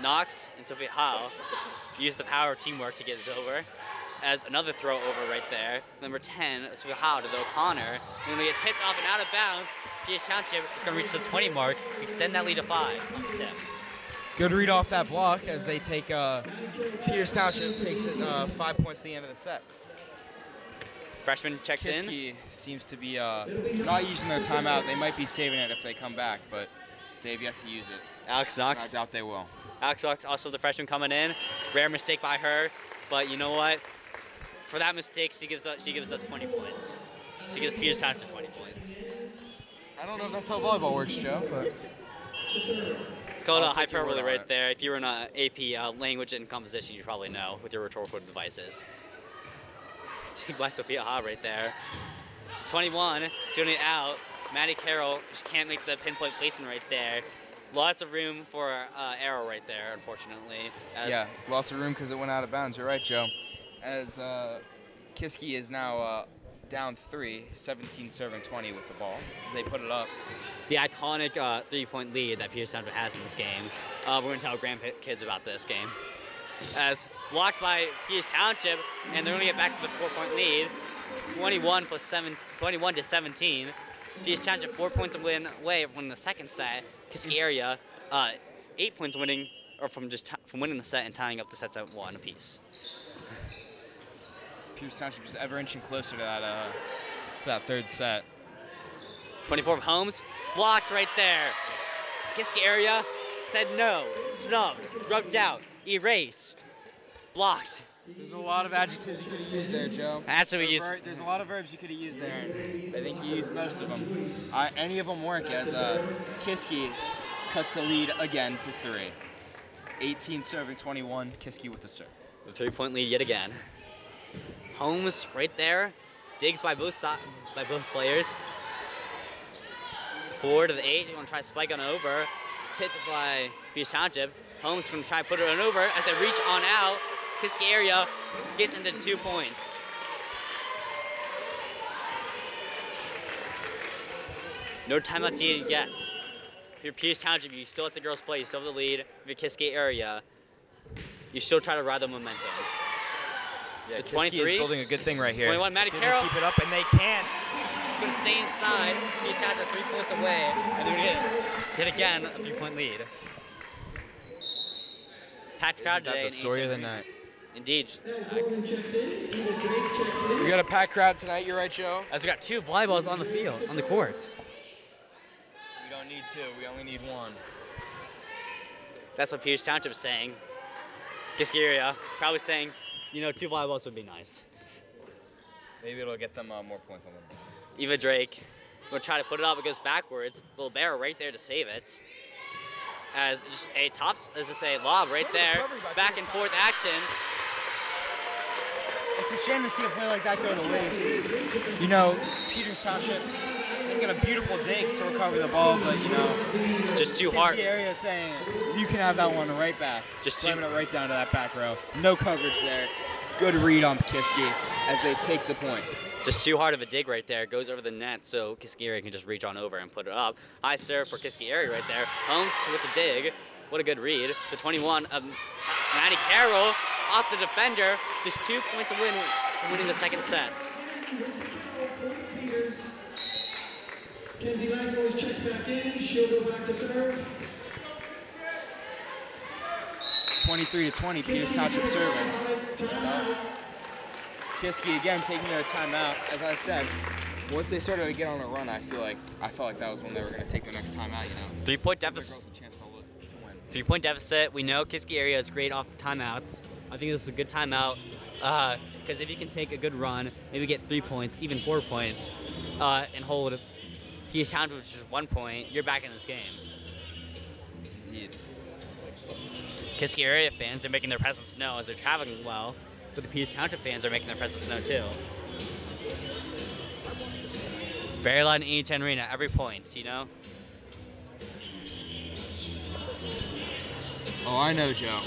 S5: Knox and Sophia Howell use the power of teamwork to get it over. As another throw over right there. Number 10, Sophia Howell to the O'Connor. And gonna get tipped off and out of bounds. Peters Township is gonna reach the 20 mark, extend that lead to 5 on the tip.
S4: Good read off that block as they take, Peters Township takes it 5 points to the end of the set.
S5: Freshman checks
S4: Kiski seems to be not using their timeout. They might be saving it if they come back, but They've yet to use it.
S5: Alex Knox.
S4: I doubt they will.
S5: Alex Knox, also the freshman coming in. Rare mistake by her, but you know what? For that mistake, she gives us 20 points. She gives Peters Township 20 points.
S4: I don't know if that's how volleyball works, Joe, but
S5: it's called a hyperbole right there. If you were in an AP language and composition, you probably know with your rhetorical devices. Take by Sophia Ha right there. 21, shooting it out. Maddie Carroll just can't make the pinpoint placement right there. Lots of room for error right there, unfortunately.
S4: Yeah, lots of room because it went out of bounds. You're right, Joe. As Kiski is now down 3, 17 serving 20 with the ball as they put it up.
S5: The iconic 3-point lead that Peters Township has in this game. We're going to tell grandkids about this game. As blocked by Peters Township, and they're going to get back to the 4-point lead, 21 to 17. Peters Township 4 points away from winning the second set. Kiski area 8 points winning, or from winning the set and tying up the sets at 1 apiece.
S4: Peters Township just ever inching closer to that third set.
S5: 24 of Holmes, blocked right there. Kiski area said no, snubbed, rubbed out, erased, blocked.
S2: There's a lot of adjectives you could have used there, Joe.
S5: That's what we use.
S2: There's a lot of verbs you could have used there.
S4: I think you used most of them. Any of them work as Kiski cuts the lead again to 3. 18 serving 21, Kiski with the serve.
S5: The 3-point lead yet again. Holmes right there, digs by both players. 4 to the 8, you're going to try to spike on over. Tipped by Peters Township. Holmes going to try to put it on over as they reach on out. Kiski area gets into 2 points. No timeout needed yet. If you're Peters Township, you still let the girls play. You still have the lead. If you're Kiski area, you still try to ride the momentum.
S4: Yeah,
S5: the
S4: Kiski
S5: 23
S4: is building a good thing right here.
S5: 21, Maddie Carroll.
S2: Keep it up, and they can't.
S5: She's going to stay inside. Peters Township 3 points away, and they're going to get again a 3-point lead. Packed crowd today.
S4: The story of the night.
S5: Indeed.
S4: We got a packed crowd tonight. You're right, Joe.
S5: As we got 2 volleyballs on the field, on the courts.
S4: We don't need 2. We only need 1.
S5: That's what Peters Township is saying. Kiski area probably saying, you know, 2 volleyballs would be nice.
S4: Maybe it'll get them more points on them.
S5: Eva Drake will try to put it up. It goes backwards. Little Bear right there to save it. As just a lob right there. Back and forth action.
S2: It's a shame to see a play like that go to waste. You know, Peters Township, they got a beautiful dig to recover the ball, but you know,
S5: just too hard.
S2: The area saying you can have that one right back. Just slamming it right down to that back row. No coverage there. Good read on Kiski as they take the point.
S5: Just too hard of a dig right there. Goes over the net, so Kiski area can just reach on over and put it up. High serve for Kiski area right there. Holmes with the dig. What a good read. The 21 of Maddie Carroll off the defender. Just 2 points away from winning the second set.
S3: Kenzie Lang always checks back in. She'll go back to serve.
S4: 23 to 20, Peters Township serving. Kiski again taking their timeout. As I said, once they started to get on a run, I felt like that was when they were going to take their next timeout. You know,
S5: 3-point deficit. 3-point deficit. We know Kiski area is great off the timeouts. I think this is a good timeout because if you can take a good run, maybe get 3 points, even 4 points, and hold Peters Township with just 1 point, you're back in this game.
S4: Indeed.
S5: Kiski area fans are making their presence known as they're traveling well, but the Peters Township fans are making their presence known too. Very loud in E10 Arena, every point, you know?
S4: Oh, I know, Joe.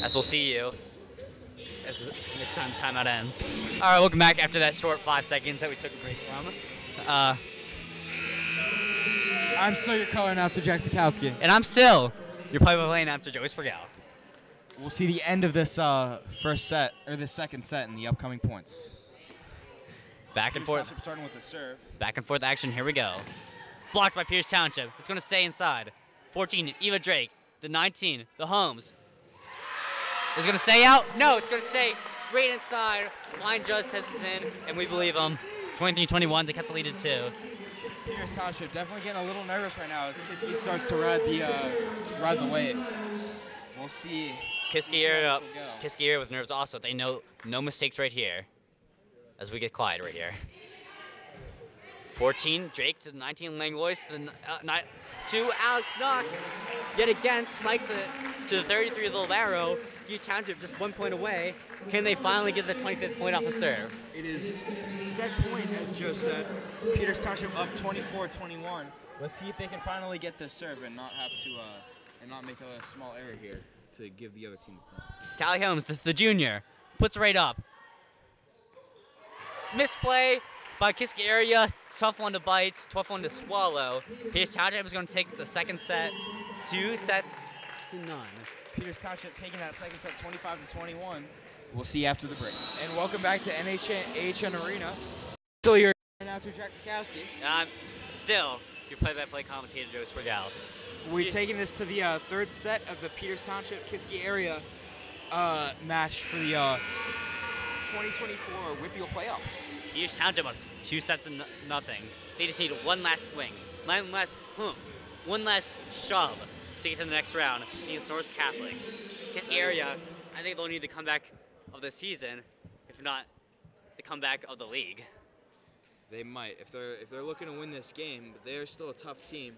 S5: As we'll see you as the next time timeout ends. All right, welcome back after that short 5 seconds that we took a break from.
S2: I'm still your color announcer, Jack Sikowski.
S5: And I'm still your play-by-play announcer, Joey Sprigell.
S2: We'll see the end of this this second set in the upcoming points.
S5: Back and forth.
S2: Township starting with the serve.
S5: Back and forth action. Here we go. Blocked by Peters Township. It's going to stay inside. 14, Eva Drake. The 19, the Holmes. Is it going to stay out? No, it's going to stay right inside. Line just heads in, and we believe them. 23-21, they kept the lead at 2.
S2: Peters Township definitely getting a little nervous right now as Kiski starts to ride the wave. We'll see.
S5: Kiski area with nerves also. They know no mistakes right here as we get Clyde right here. 14, Drake to the 19, Langlois to the to Alex Knox. Yet again, spikes it to the 33 of the Libero. Peters Township just 1 point away. Can they finally get the 25th point off the serve?
S2: It is set point, as Joe said. Peters Township up 24-21. Let's see if they can finally get this serve and not have to and not make a small error here to give the other team the point.
S5: Callie Holmes, the junior, puts it right up. Misplay by Kiski area. Tough one to bite, tough one to swallow. Peters Township is going to take the second set, 2 sets to none.
S2: Peters Township taking that second set 25-21. We'll see after the break. And welcome back to AHN Arena. Still your announcer, Jack Sikowski.
S5: Still your play-by-play commentator, Joe Sprigel.
S2: We're taking this to the third set of the Peters Township Kiski area match for the 2024 WPIAL playoffs.
S5: Peters Township on 2 sets to nothing. They just need one last swing, one last shove to get to the next round against North Catholic. Kiski area, I think they'll need the comeback of the season, if not the comeback of the league.
S2: They might if they're looking to win this game, but they're still a tough team.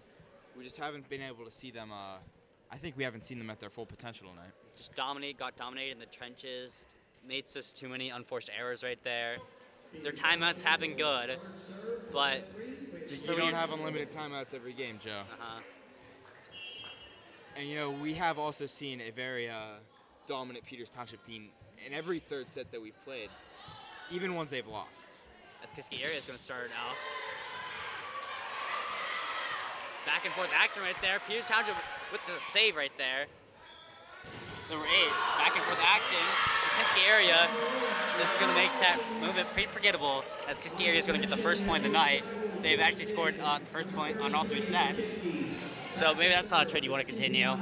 S2: We just haven't been able to see them. I think we haven't seen them at their full potential tonight.
S5: Just got dominated in the trenches. Made just too many unforced errors right there. Their timeouts have been good, but just
S2: you don't have unlimited timeouts every game, Joe. And you know, we have also seen a very dominant Peters Township team in every third set that we've played, even ones they've lost.
S5: As Kiski area is going to start it out. Back and forth action right there. Peters Township with the save right there. Number 8, back and forth action. The Kiski area is going to make that movement pretty forgettable, as Kiski area is going to get the first point of the night. They've actually scored the first point on all 3 sets. So maybe that's not a trend you want to continue.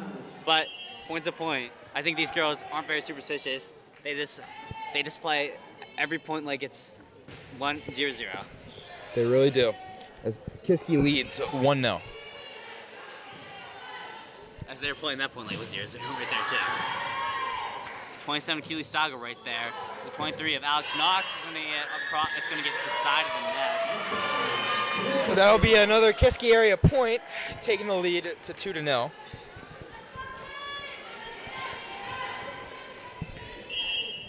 S5: But point's a point. I think these girls aren't very superstitious. They just play every point like it's 1-0-0.
S4: They really do. As Kiski leads 1-0.
S5: As they're playing that point like it was 0-0 right there too. 27 Keely Stago right there. The 23 of Alex Knox is going to get across. It's going to get to the side of the net.
S4: So that'll be another Kiski area point, taking the lead to 2-0.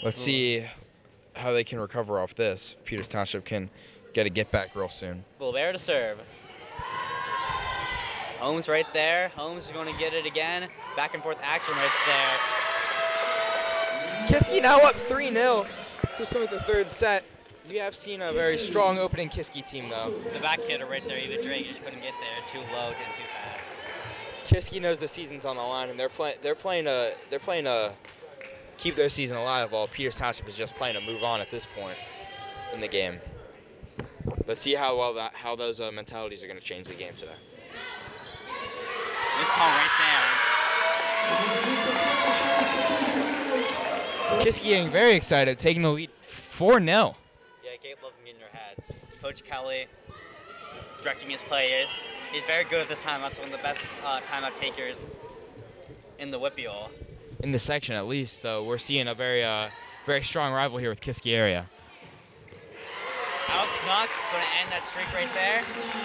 S4: Let's see how they can recover off this. If Peters Township can get a get back real soon.
S5: Bulbera to serve. Holmes right there. Holmes is going to get it again. Back and forth action right there.
S4: Kiski now up 3-0 to start the third set. We have seen a very strong opening Kiski team though.
S5: The back hitter right there, Eva Drake, just couldn't get there. Too low and too fast.
S4: Kiski knows the season's on the line, and they're playing to keep their season alive, while Peters Township is just playing to move on at this point in the game. Let's see how those mentalities are going to change the game today.
S5: This call right there.
S4: Kiski getting very excited, taking the lead 4-0.
S5: Yeah, Kate love getting your heads. Coach Kelly directing his players. He's very good at this timeout. He's one of the best timeout takers in the WPIAL.
S4: In the section, at least, though, we're seeing a very strong rival here with Kiski area.
S5: Alex Knox going to end that streak right there.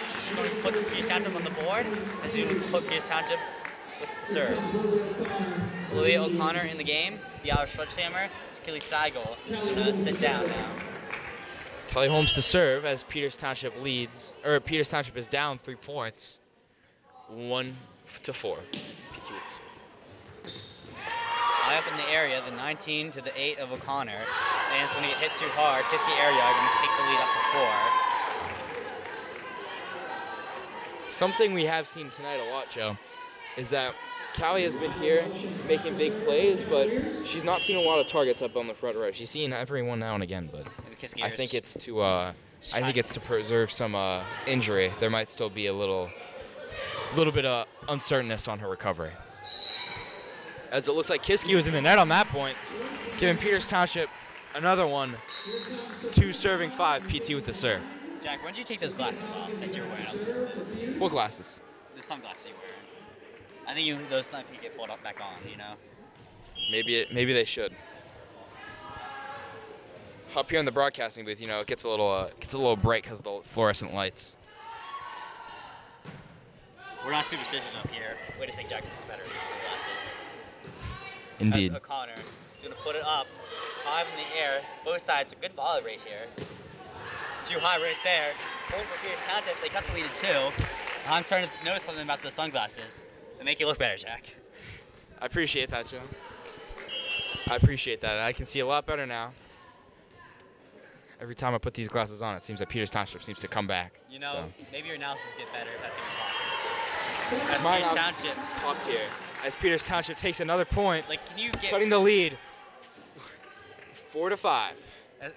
S5: He's going to put Peters Township on the board, as he's going to put Peters Township with the serves. Lily O'Connor in the game. The outer sledgehammer. It's Kelly Steigel. He's going to sit down now.
S4: Kelly Holmes to serve as Peters Township leads, or Peters Township is down 3 points, 1-4.
S5: High up in the area, the 19 to the 8 of O'Connor. And it's when he hit too hard, Kiski area are going to take the lead up to 4.
S4: Something we have seen tonight a lot, Joe, is that Callie has been here making big plays, but she's not seen a lot of targets up on the front row. She's seen every one now and again, but I think it's to preserve some injury. There might still be a little bit of uncertainness on her recovery. As it looks like Kiski was in the net on that point, giving Peters Township another one. 2 serving 5, PT with the serve.
S5: Jack, when did you take those glasses off that you were wearing up in this booth?
S4: What glasses?
S5: The sunglasses you were wearing. I think those might get pulled up back on, you know?
S4: Maybe they should. Up here in the broadcasting booth, you know, it gets a little bright because of the fluorescent lights.
S5: We're not superstitious up here. Way to think Jack is better than sunglasses.
S4: Indeed.
S5: As O'Connor is going to put it up, high in the air, both sides, a good volley rate here. Too high right there. Point for Pierce Township, they cut the lead to 2. I'm starting to notice something about the sunglasses. They make you look better, Jack.
S4: I appreciate that, Joe. I appreciate that. I can see a lot better now. Every time I put these glasses on, it seems that Peters Township seems to come back.
S5: You know,
S4: so.
S5: Maybe your analysis get better if that's even possible. As
S4: My
S5: Peters Township
S4: top tier. As Peters Township takes another point,
S5: like, can you get
S4: cutting the lead 4-5.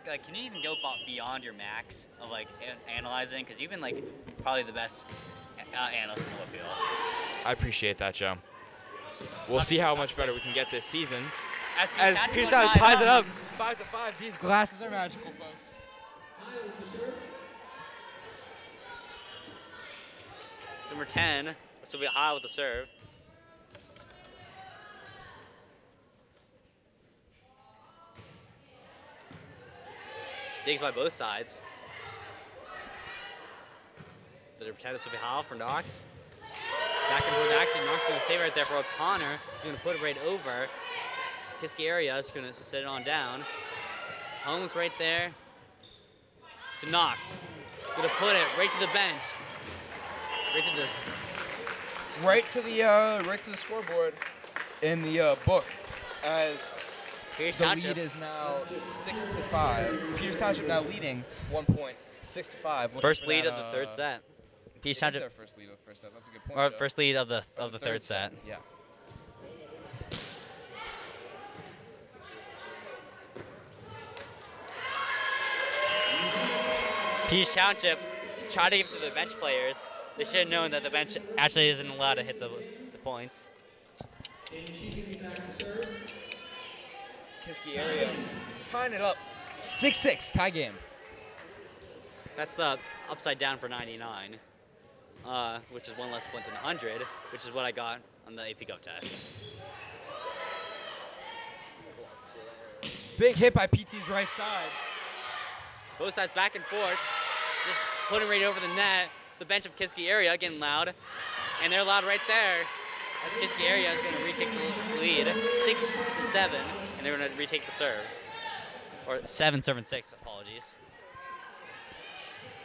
S5: Like, can you even go beyond your max of like analyzing? Because you've been like probably the best analyst in the field.
S4: I appreciate that, Joe. We'll see how much better we can get this season.
S5: As
S4: Peters Township ties it up 5-5. These glasses are magical, folks.
S5: Number 10, this will be high with the serve. Digs by both sides. The pretend this will be high for Knox. Back and forth action. Knox is going to save right there for O'Connor. He's going to put it right over. Kiski area is going to sit it on down. Holmes right there to Knox. Going to put it right to the bench.
S2: Right to the scoreboard in the book, as
S5: Peters
S2: the
S5: Township
S2: lead is now 6-5. Peters Township now leading 1 point, 6-5.
S5: First lead of the third set. Peters
S2: Their
S5: Township,
S2: first lead of the first set. That's a good point.
S5: or
S2: Joe.
S5: first lead of the third set.
S2: Yeah.
S5: Peters Township tried to give it to the bench players. They should have known that the bench actually isn't allowed to hit the points.
S2: Kiski area tying it up 6-6 tie game.
S5: That's upside down for 99, which is 1 less point than 100, which is what I got on the AP Gov test.
S2: Big hit by PT's right side.
S5: Both sides back and forth, just putting it right over the net. The bench of Kiski area getting loud, and they're loud right there. As Kiski area is going to retake the lead, 6-7, and they're going to retake the serve. Or 7-6, apologies.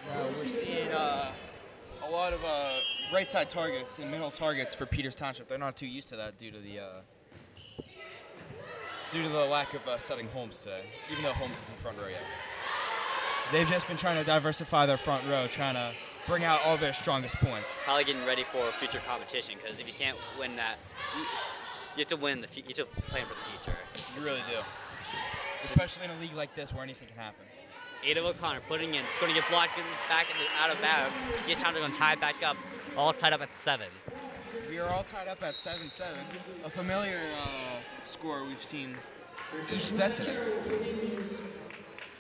S2: Now we're seeing a lot of right side targets and middle targets for Peters Township. They're not too used to that due to the lack of setting Holmes today, even though Holmes is in front row yet. They've just been trying to diversify their front row, trying to bring out all their strongest points.
S5: Probably getting ready for future competition, because if you can't win that, you have to win you have to plan for the future.
S2: You really do. Especially in a league like this where anything can happen.
S5: Ada O'Connor putting in. It's going to get blocked back out of bounds. Peters Township going to tie it back up. All tied up at 7.
S2: We are all tied up at 7-7. A familiar score we've seen each set today.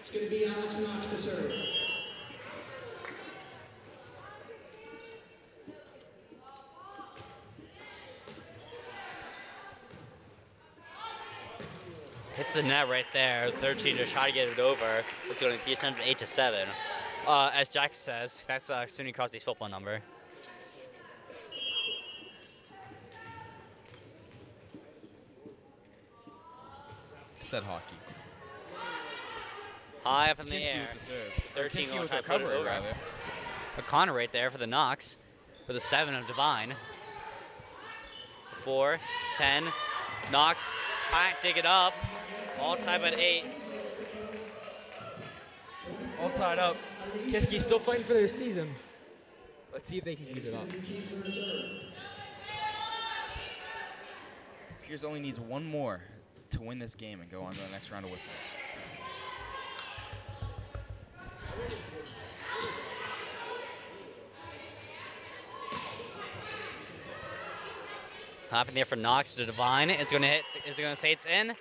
S3: It's going to be Alex Knox to serve.
S5: Hits the net right there. Third teamer try to get it over. It's going to be 8-7. As Jack says, that's SUNY Crosby's football number.
S2: I said hockey.
S5: High up in the
S2: Kiski
S5: air.
S2: with the serve.
S5: 13
S2: Kiski
S5: going
S2: with
S5: to
S2: the
S5: try to put it
S2: recovery,
S5: over.
S2: rather.
S5: O'Connor right there for the Knox. For the 7 of Divine. The 4, 10. Knox, try and dig it up. All tied at 8.
S2: All tied up. Kiski still fighting for their season. Let's see if they can keep it up. Piers only needs one more to win this game and go on to the next round of Whippers.
S5: Hop in there for Knox to Divine. It's going to hit. Is it going to say it's in?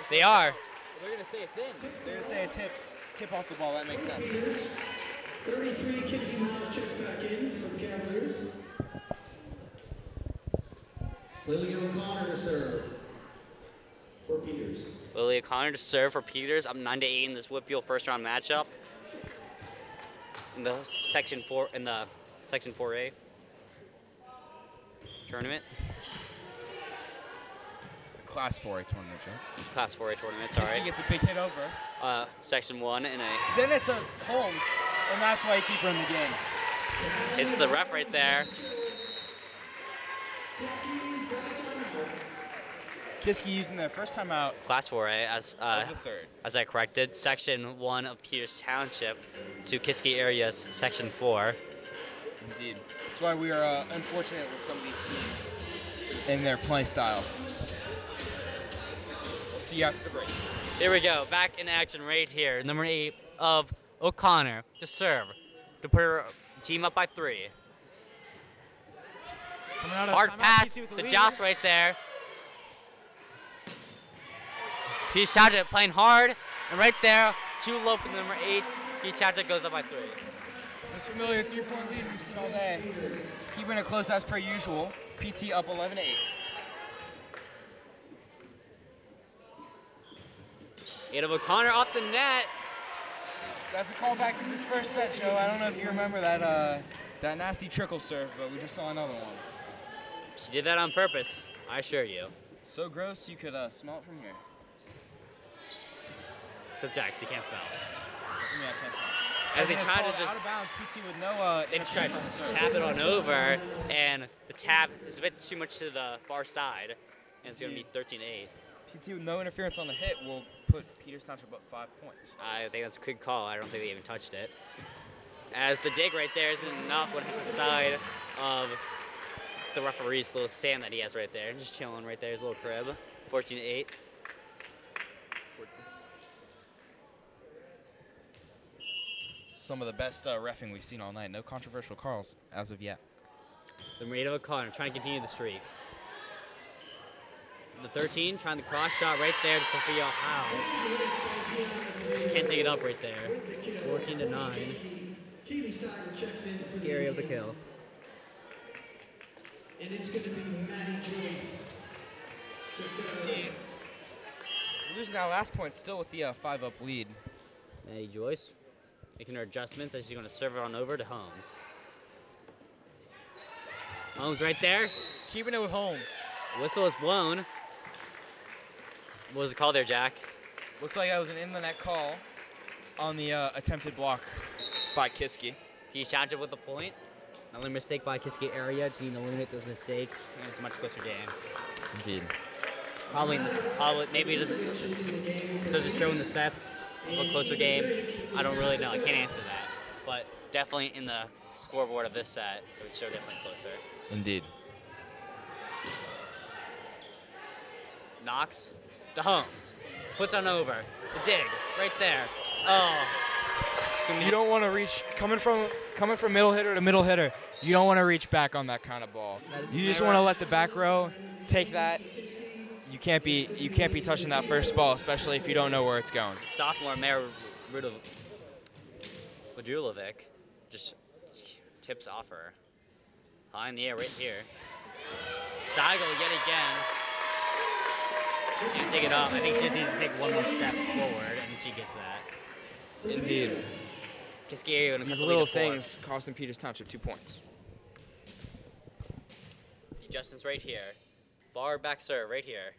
S5: They are.
S2: They're going to say it's in. They're going to say a tip off the ball. That makes sense.
S3: 33, Kiski Miles checks back in for the Cavaliers. Lily O'Connor to serve for Peters.
S5: Lily O'Connor to serve for Peters. Up 9-8 in this Whitfield first-round matchup. In the Section 4A tournament.
S2: Class 4A tournament, Joe.
S5: Class 4A tournament,
S2: Kiski
S5: sorry.
S2: gets a big hit over.
S5: Section 1 in a...
S2: Send it to Holmes, and that's why you keep her in the game.
S5: It's the ref right there.
S3: Kiski's got a timeout.
S2: Kiski using their first time out
S5: Class 4A as
S2: of the third.
S5: as I corrected. Section 1 of Peters Township to Kiski area's Section 4.
S2: Indeed. That's why we are unfortunate with some of these teams in their play style. We'll see you after the break.
S5: Here we go, back in action right here. Number 8 of O'Connor to serve to put her team up by 3.
S2: Coming out of
S5: Hard
S2: timeout,
S5: pass,
S2: Kiski with
S5: the
S2: lead.
S5: joust right there. Keith Chadja playing hard, and right there, too low for number 8. Keith Chadja goes up by 3.
S2: This familiar three-point lead we've seen all day. Keeping it close as per usual. PT up 11-8.
S5: Eight of O'Connor off the net.
S2: That's a callback to this first set, Joe. I don't know if you remember that that nasty trickle serve, but we just saw another one.
S5: She did that on purpose, I assure you.
S2: So gross you could smell it from here.
S5: Except Jax, you can't smell.
S2: From me, I can't smell it.
S5: As they
S2: It's
S5: try to
S2: called
S5: just,
S2: out of bounds, PT with no.
S5: they try to tap it on over, and the tap is a bit too much to the far side, and it's going to be 13-8.
S2: PT with no interference on the hit will put Peters Township up 5 points.
S5: I think that's a good call. I don't think they even touched it. As the dig right there isn't enough when it hit the side of the referee's little stand that he has right there. Just chilling right there, his little crib. 14-8.
S2: Some of the best reffing we've seen all night. No controversial calls as of yet.
S5: The Maid of O'Connor trying to continue the streak. The 13 trying the cross shot right there to Sophia Howe. Just can't take it up right there. 14-9. Scary of the kill.
S3: And it's going to be Maddie Joyce.
S2: Losing that last point still with the 5-up lead.
S5: Maddie Joyce making her adjustments as she's going to serve it on over to Holmes. Holmes right there.
S2: Keeping it with Holmes.
S5: Whistle is blown. What was the call there, Jack?
S2: Looks like that was an in-the-net call on the attempted block by Kiski.
S5: He shot it with the point. Another mistake by Kiski area. Just need to eliminate those mistakes, and it's a much closer game.
S2: Indeed.
S5: Probably in this, maybe does it show in the sets a closer game? I don't really know. I can't answer that. But definitely in the scoreboard of this set, it would show definitely closer.
S2: Indeed.
S5: Knox to Holmes. Puts on over. The dig right there. Oh.
S2: You don't want to reach coming from middle hitter to middle hitter. You don't want to reach back on that kind of ball. You just want to let the back row take that. You can't be touching that first ball, especially if you don't know where it's going.
S5: Sophomore Mayor Radulovic just tips off her. High in the air right here. Steigl yet again. Can't take it up. I think she just needs to take one more step forward, and she gets that.
S2: Indeed.
S5: Kiski and
S2: These little things costing Peters Township 2 points.
S5: The adjustments right here. Forward back serve right here.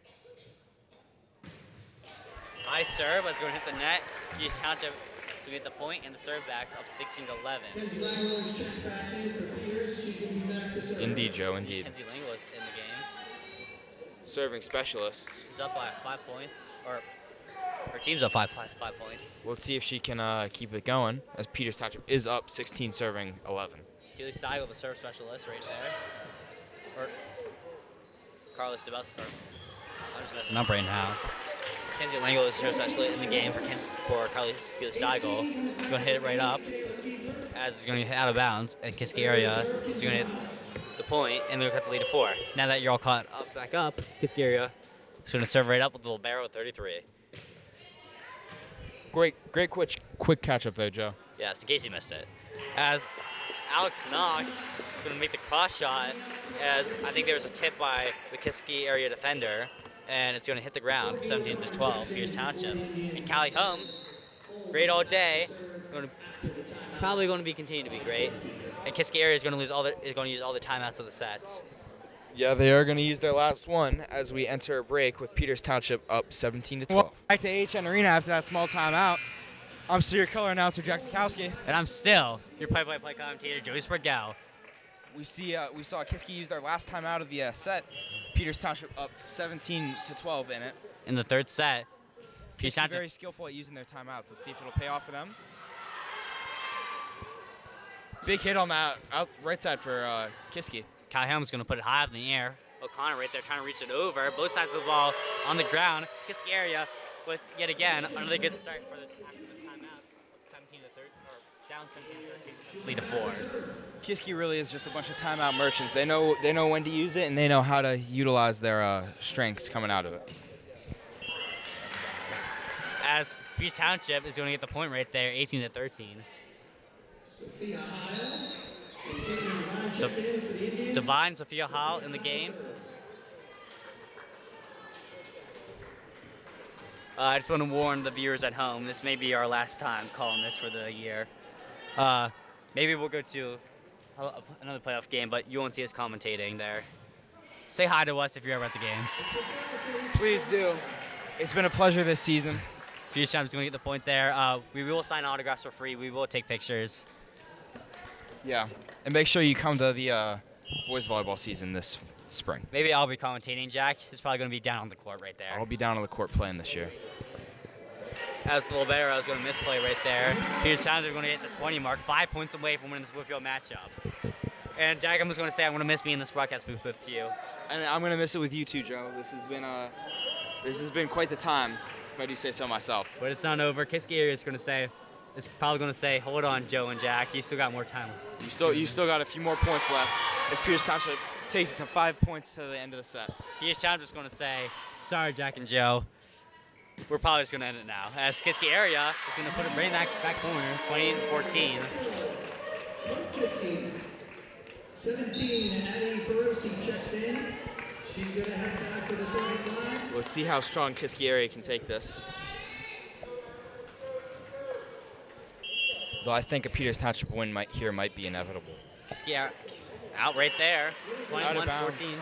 S5: High serve, but it's going to hit the net. Peters Township is going to get the point and the serve back up 16-11.
S2: Indeed, Joe, indeed.
S5: Kenzie Langlois in the game.
S2: Serving specialist.
S5: She's up by 5 points. Or her team's up 5 points.
S2: Let's see if she can keep it going, as Peters Township is up 16 serving 11.
S5: Keely Steigl, the serve specialist right there. Or Carlos DeBusco. I'm just messing up right now. Kenzie Langle is the serve specialist in the game for Carlos Keely Steigl. He's going to hit it right up as it's going to hit out of bounds. And Kiski area is going to hit the point, and they're going to cut the lead to 4. Now that you're all caught up, back up, Kiski area is going to serve right up with the libero at 33.
S2: Great quick catch up there, Joe.
S5: Yes, in case you missed it. As Alex Knox is going to make the cross shot, as I think there was a tip by the Kiski area defender, and it's going to hit the ground, 17-12, Pierce Township. And Callie Holmes, great all day, probably going to be continue to be great. And Kiski area is going to use all the timeouts of the set.
S4: Yeah, they are going to use their last one as we enter a break with Peters Township up 17-12.
S2: Well, back to AHN Arena after that small timeout. I'm still your color announcer, Jack Sikowski.
S5: And I'm still your play-by-play commentator, Joey Spergel.
S2: We saw Kiski use their last timeout of the set. Peters Township up 17-12 in it.
S5: In the third set, Peters Township
S2: very skillful at using their timeouts. Let's see if it'll pay off for them. Big hit on that right side for Kiski.
S5: Callie Holmes is going to put it high up in the air. O'Connor right there trying to reach it over. Both sides of the ball on the ground. Kiski area with, yet again, another good start for the timeouts. 17-13, or down 17-13. Lead to 4.
S2: Kiski really is just a bunch of timeout merchants. They know when to use it, and they know how to utilize their strengths coming out of it.
S5: As Beach Township is going to get the point right there, 18-13. So, Divine Sophia Hall in the game. I just want to warn the viewers at home, this may be our last time calling this for the year. Maybe we'll go to another playoff game, but you won't see us commentating there. Say hi to us if you're ever at the games.
S2: Please do. It's been a pleasure this season.
S5: Beach Township's going to get the point there. We will sign autographs for free. We will take pictures.
S2: Yeah, and make sure you come to the boys volleyball season this spring.
S5: Maybe I'll be commentating. Jack is probably going to be down on the court right there.
S2: I'll be down on the court playing this year.
S5: As the libero is going to misplay right there. Peters Township are going to hit the 20 mark, 5 points away from winning this Whitfield matchup. And Jack, I'm just going to say I'm going to miss being in this broadcast booth with you.
S2: And I'm going to miss it with you too, Joe. This has been quite the time, if I do say so myself.
S5: But it's not over. Kiski area is going to say, it's probably going to say, hold on, Joe and Jack, you still got more time.
S2: You still got a few more points left as Peters Township takes it to 5 points to the end of the set.
S5: Peters Township is going to say, sorry, Jack and Joe. We're probably just going to end it now. As Kiski area is going to put it right in that back corner, 20-14.
S3: Kiski, 17, Addie Feroci checks in. She's going to head back to the service line.
S2: Let's see how strong Kiski area can take this. Though I think a Peters Township win might be inevitable.
S5: Kiski out right there, 21-14.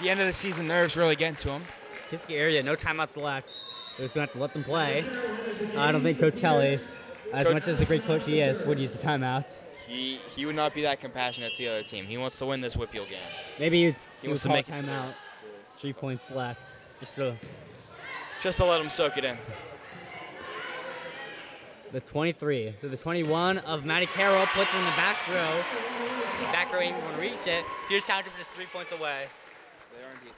S2: The end of the season nerves really getting to him.
S5: Kiski area, no timeouts left. They're just going to have to let them play. I don't think Coach Kelly, as much as a great coach he is, would use the timeout.
S2: He would not be that compassionate to the other team. He wants to win this Whitfield game.
S5: Maybe
S2: he wants to make
S5: a timeout. 3 points left. Just
S2: to let him soak it in.
S5: The 23 to the 21 of Maddie Carroll puts in the back row. Back row ain't going to reach it. Peters Township just 3 points away.
S2: They are indeed.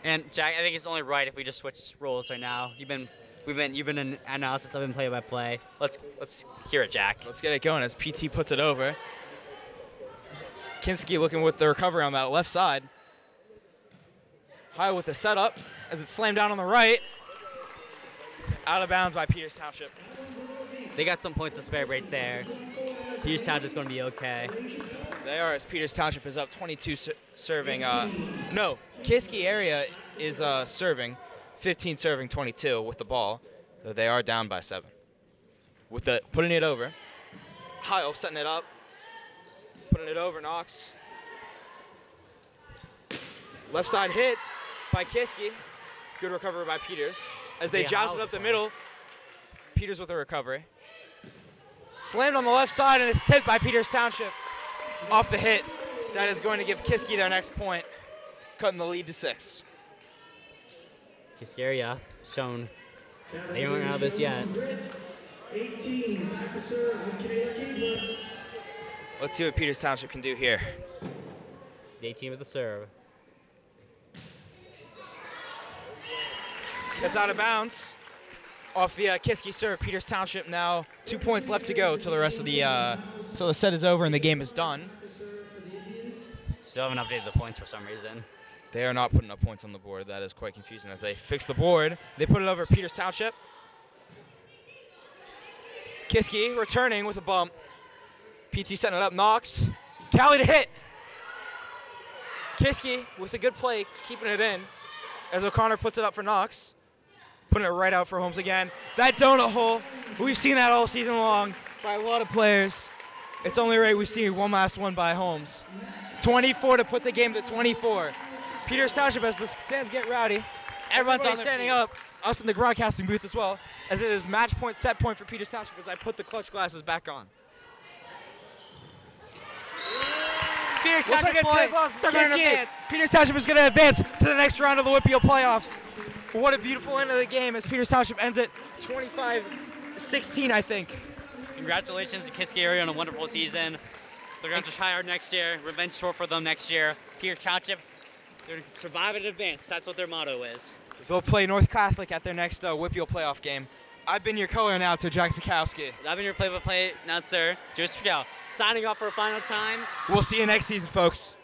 S5: And Jack, I think it's only right if we just switch roles right now. You've been in analysis. I've been play-by-play. Let's hear it, Jack.
S2: Let's get it going as PT puts it over. Kiski looking with the recovery on that left side. High with the setup as it's slammed down on the right. Out of bounds by Peters Township.
S5: They got some points to spare right there. Peters Township's going to be okay.
S2: They are, as Peters Township is up 22 serving. No, Kiski area is serving, 15 serving 22 with the ball. Though they are down by 7. With the putting it over. Heil setting it up. Putting it over, Knox. Left side hit by Kiski. Good recovery by Peters. As they joust it up the middle, Peters with a recovery. Slammed on the left side, and it's tipped by Peters Township. Off the hit. That is going to give Kiski their next point, cutting the lead to 6.
S5: Kiski area shown. They don't have this yet.
S3: 18, back to serve with Kayla Keeper.
S2: Let's see what Peters Township can do here.
S5: The 18 with the serve.
S2: That's out of bounds. Off the Kiski serve, Peters Township now 2 points left to go till the rest of the till the set is over and the game is done.
S5: Still haven't updated the points for some reason.
S2: They are not putting up points on the board. That is quite confusing. As they fix the board, they put it over Peters Township.
S4: Kiski returning with a bump. PT setting it up, Knox. Callie to hit. Kiski with a good play, keeping it in as O'Connor puts it up for Knox. Putting it right out for Holmes again. That donut hole, we've seen that all season long by a lot of players. It's only right we see one last one by Holmes. 24 to put the game to 24. Peters Township, as the stands get rowdy. Everyone's standing up, us in the broadcasting booth as well, as it is match point, set point for Peters Township as I put the clutch glasses back on.
S5: Peters Township they're going to advance.
S4: Peters Township is going to advance to the next round of the Whitfield playoffs. What a beautiful end of the game as Peters Township ends it 25-16, I think.
S5: Congratulations to Kiski area on a wonderful season. They're going to try hard next year. Revenge tour for them next year. Peters Township, they're going to survive and advance. That's what their motto is.
S4: They'll play North Catholic at their next Whitfield playoff game. I've been your color announcer, Jack Sikowski.
S5: I've been your play-by-play announcer, Joe Spagel. Signing off for a final time.
S4: We'll see you next season, folks.